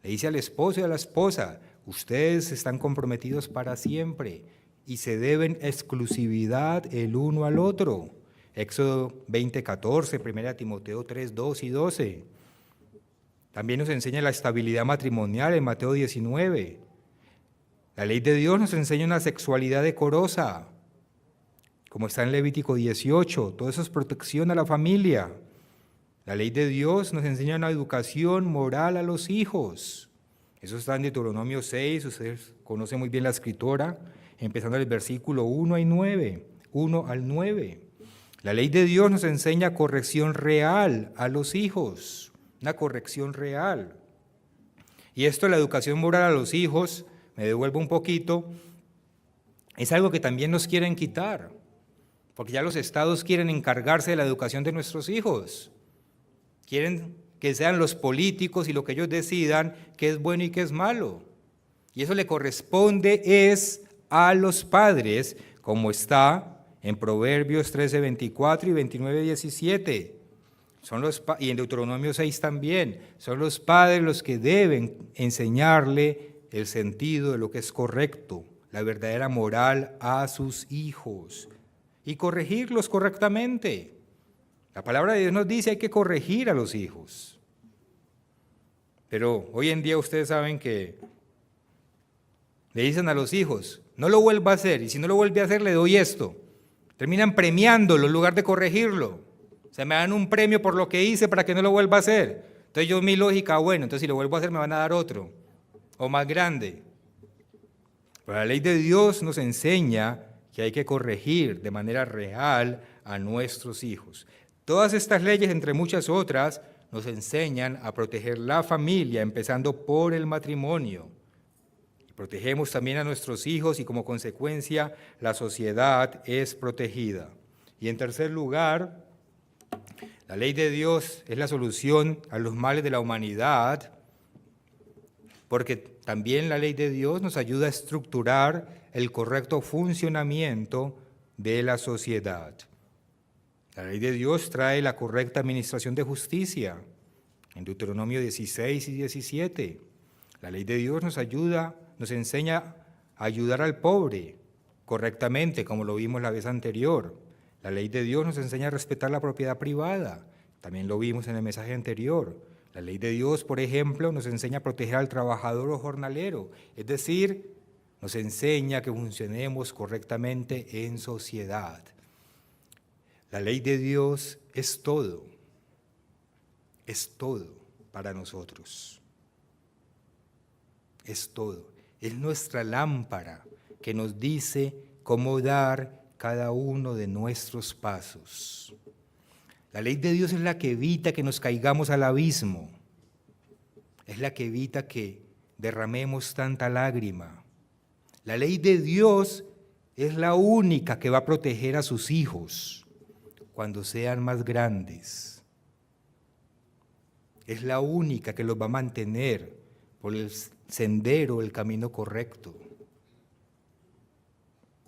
Le dice al esposo y a la esposa, ustedes están comprometidos para siempre y se deben exclusividad el uno al otro. Éxodo 20, 14, 1 Timoteo 3, 2 y 12. También nos enseña la estabilidad matrimonial en Mateo 19. La ley de Dios nos enseña una sexualidad decorosa, como está en Levítico 18. Todo eso es protección a la familia. La ley de Dios nos enseña una educación moral a los hijos. Eso está en Deuteronomio 6, ustedes conocen muy bien la escritora, empezando el versículo 1 al 9. La ley de Dios nos enseña corrección real a los hijos, una corrección real. Y esto de la educación moral a los hijos, me devuelvo un poquito, es algo que también nos quieren quitar, porque ya los estados quieren encargarse de la educación de nuestros hijos. Quieren que sean los políticos y lo que ellos decidan qué es bueno y qué es malo. Y eso le corresponde es a los padres, como está en Proverbios 13, 24 y 29, 17. Y en Deuteronomio 6 también. Son los padres los que deben enseñarle el sentido de lo que es correcto, la verdadera moral a sus hijos y corregirlos correctamente. La palabra de Dios nos dice hay que corregir a los hijos. Pero hoy en día ustedes saben que le dicen a los hijos, no lo vuelva a hacer, y si no lo vuelve a hacer le doy esto. Terminan premiándolo en lugar de corregirlo. O sea, me dan un premio por lo que hice para que no lo vuelva a hacer. Entonces yo mi lógica, bueno, entonces si lo vuelvo a hacer me van a dar otro, o más grande. Pero la ley de Dios nos enseña que hay que corregir de manera real a nuestros hijos. Todas estas leyes, entre muchas otras, nos enseñan a proteger la familia, empezando por el matrimonio. Protegemos también a nuestros hijos y como consecuencia la sociedad es protegida. Y en tercer lugar, la ley de Dios es la solución a los males de la humanidad, porque también la ley de Dios nos ayuda a estructurar el correcto funcionamiento de la sociedad. La ley de Dios trae la correcta administración de justicia, en Deuteronomio 16 y 17. La ley de Dios nos enseña a ayudar al pobre correctamente, como lo vimos la vez anterior. La ley de Dios nos enseña a respetar la propiedad privada, también lo vimos en el mensaje anterior. La ley de Dios, por ejemplo, nos enseña a proteger al trabajador o jornalero, es decir, nos enseña que funcionemos correctamente en sociedad. La ley de Dios es todo para nosotros. Es todo. Es nuestra lámpara que nos dice cómo dar cada uno de nuestros pasos. La ley de Dios es la que evita que nos caigamos al abismo. Es la que evita que derramemos tanta lágrima. La ley de Dios es la única que va a proteger a sus hijos cuando sean más grandes. Es la única que los va a mantener por el sendero, el camino correcto.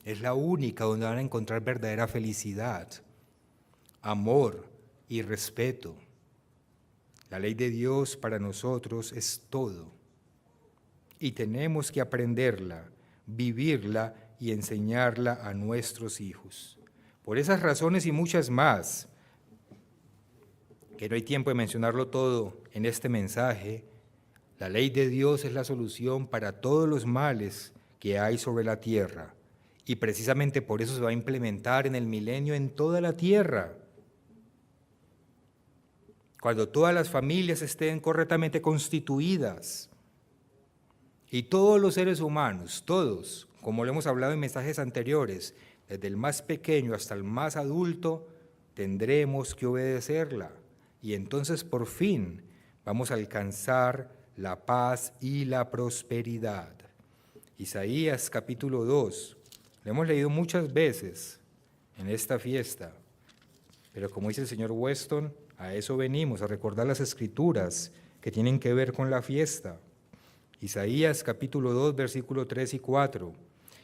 Es la única donde van a encontrar verdadera felicidad, amor y respeto. La ley de Dios para nosotros es todo. Y tenemos que aprenderla, vivirla y enseñarla a nuestros hijos. Por esas razones y muchas más, que no hay tiempo de mencionarlo todo en este mensaje, la ley de Dios es la solución para todos los males que hay sobre la tierra. Y precisamente por eso se va a implementar en el milenio en toda la tierra. Cuando todas las familias estén correctamente constituidas y todos los seres humanos, todos, como lo hemos hablado en mensajes anteriores, desde el más pequeño hasta el más adulto, tendremos que obedecerla. Y entonces por fin vamos a alcanzar la paz y la prosperidad. Isaías capítulo 2, Lo hemos leído muchas veces en esta fiesta, pero como dice el señor Weston, a eso venimos, a recordar las escrituras que tienen que ver con la fiesta. Isaías capítulo 2, versículo 3 y 4.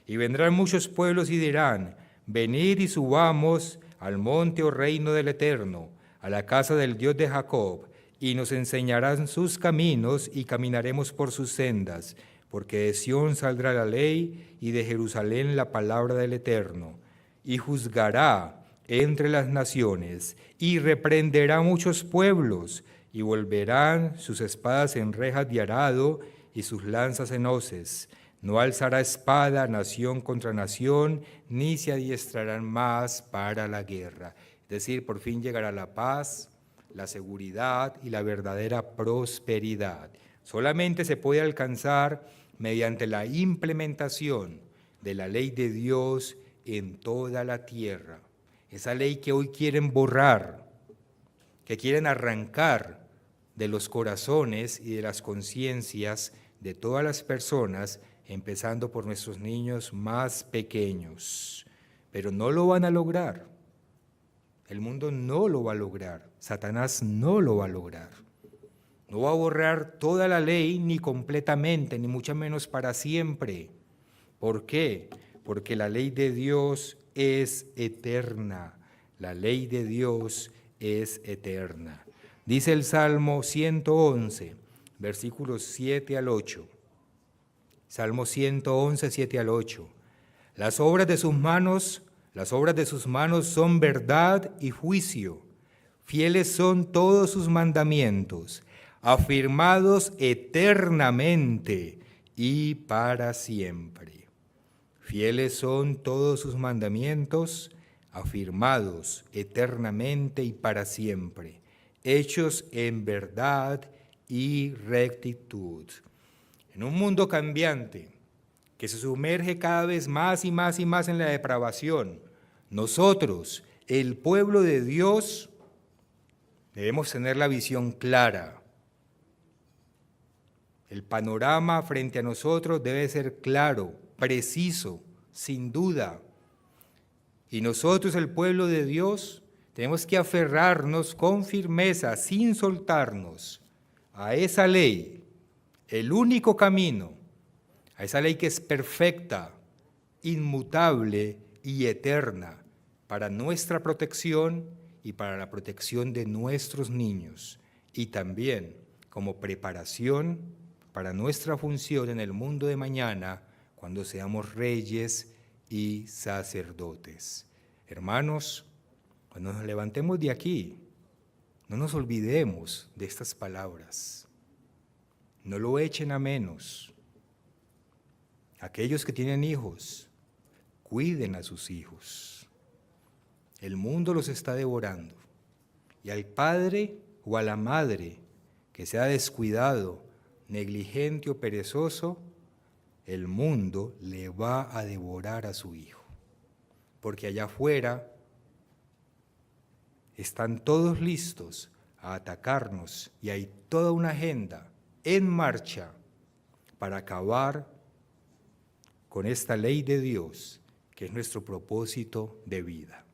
Y vendrán muchos pueblos y dirán, venid y subamos al monte o reino del Eterno, a la casa del Dios de Jacob, y nos enseñarán sus caminos y caminaremos por sus sendas, porque de Sión saldrá la ley y de Jerusalén la palabra del Eterno, y juzgará entre las naciones y reprenderá muchos pueblos, y volverán sus espadas en rejas de arado y sus lanzas en hoces. No alzará espada nación contra nación, ni se adiestrarán más para la guerra. Es decir, por fin llegará la paz, la seguridad y la verdadera prosperidad. Solamente se puede alcanzar mediante la implementación de la ley de Dios en toda la tierra. Esa ley que hoy quieren borrar, que quieren arrancar de los corazones y de las conciencias de todas las personas, empezando por nuestros niños más pequeños. Pero no lo van a lograr. El mundo no lo va a lograr. Satanás no lo va a lograr. No va a borrar toda la ley, ni completamente, ni mucho menos para siempre. ¿Por qué? Porque la ley de Dios es eterna. La ley de Dios es eterna. Dice el Salmo 111, versículos 7 al 8. Salmo 111, 7 al 8. Las obras de sus manos son verdad y juicio. Fieles son todos sus mandamientos, afirmados eternamente y para siempre. Fieles son todos sus mandamientos, afirmados eternamente y para siempre, hechos en verdad y rectitud. En un mundo cambiante, que se sumerge cada vez más y más y más en la depravación, nosotros, el pueblo de Dios, debemos tener la visión clara. El panorama frente a nosotros debe ser claro, preciso, sin duda. Y nosotros, el pueblo de Dios, tenemos que aferrarnos con firmeza, sin soltarnos, a esa ley, el único camino, a esa ley que es perfecta, inmutable y eterna para nuestra protección y para la protección de nuestros niños, y también como preparación para nuestra función en el mundo de mañana cuando seamos reyes y sacerdotes. Hermanos, cuando nos levantemos de aquí, no nos olvidemos de estas palabras. No lo echen a menos. Aquellos que tienen hijos, cuiden a sus hijos. El mundo los está devorando. Y al padre o a la madre que sea descuidado, negligente o perezoso, el mundo le va a devorar a su hijo. Porque allá afuera están todos listos a atacarnos y hay toda una agenda en marcha para acabar con esta ley de Dios, que es nuestro propósito de vida.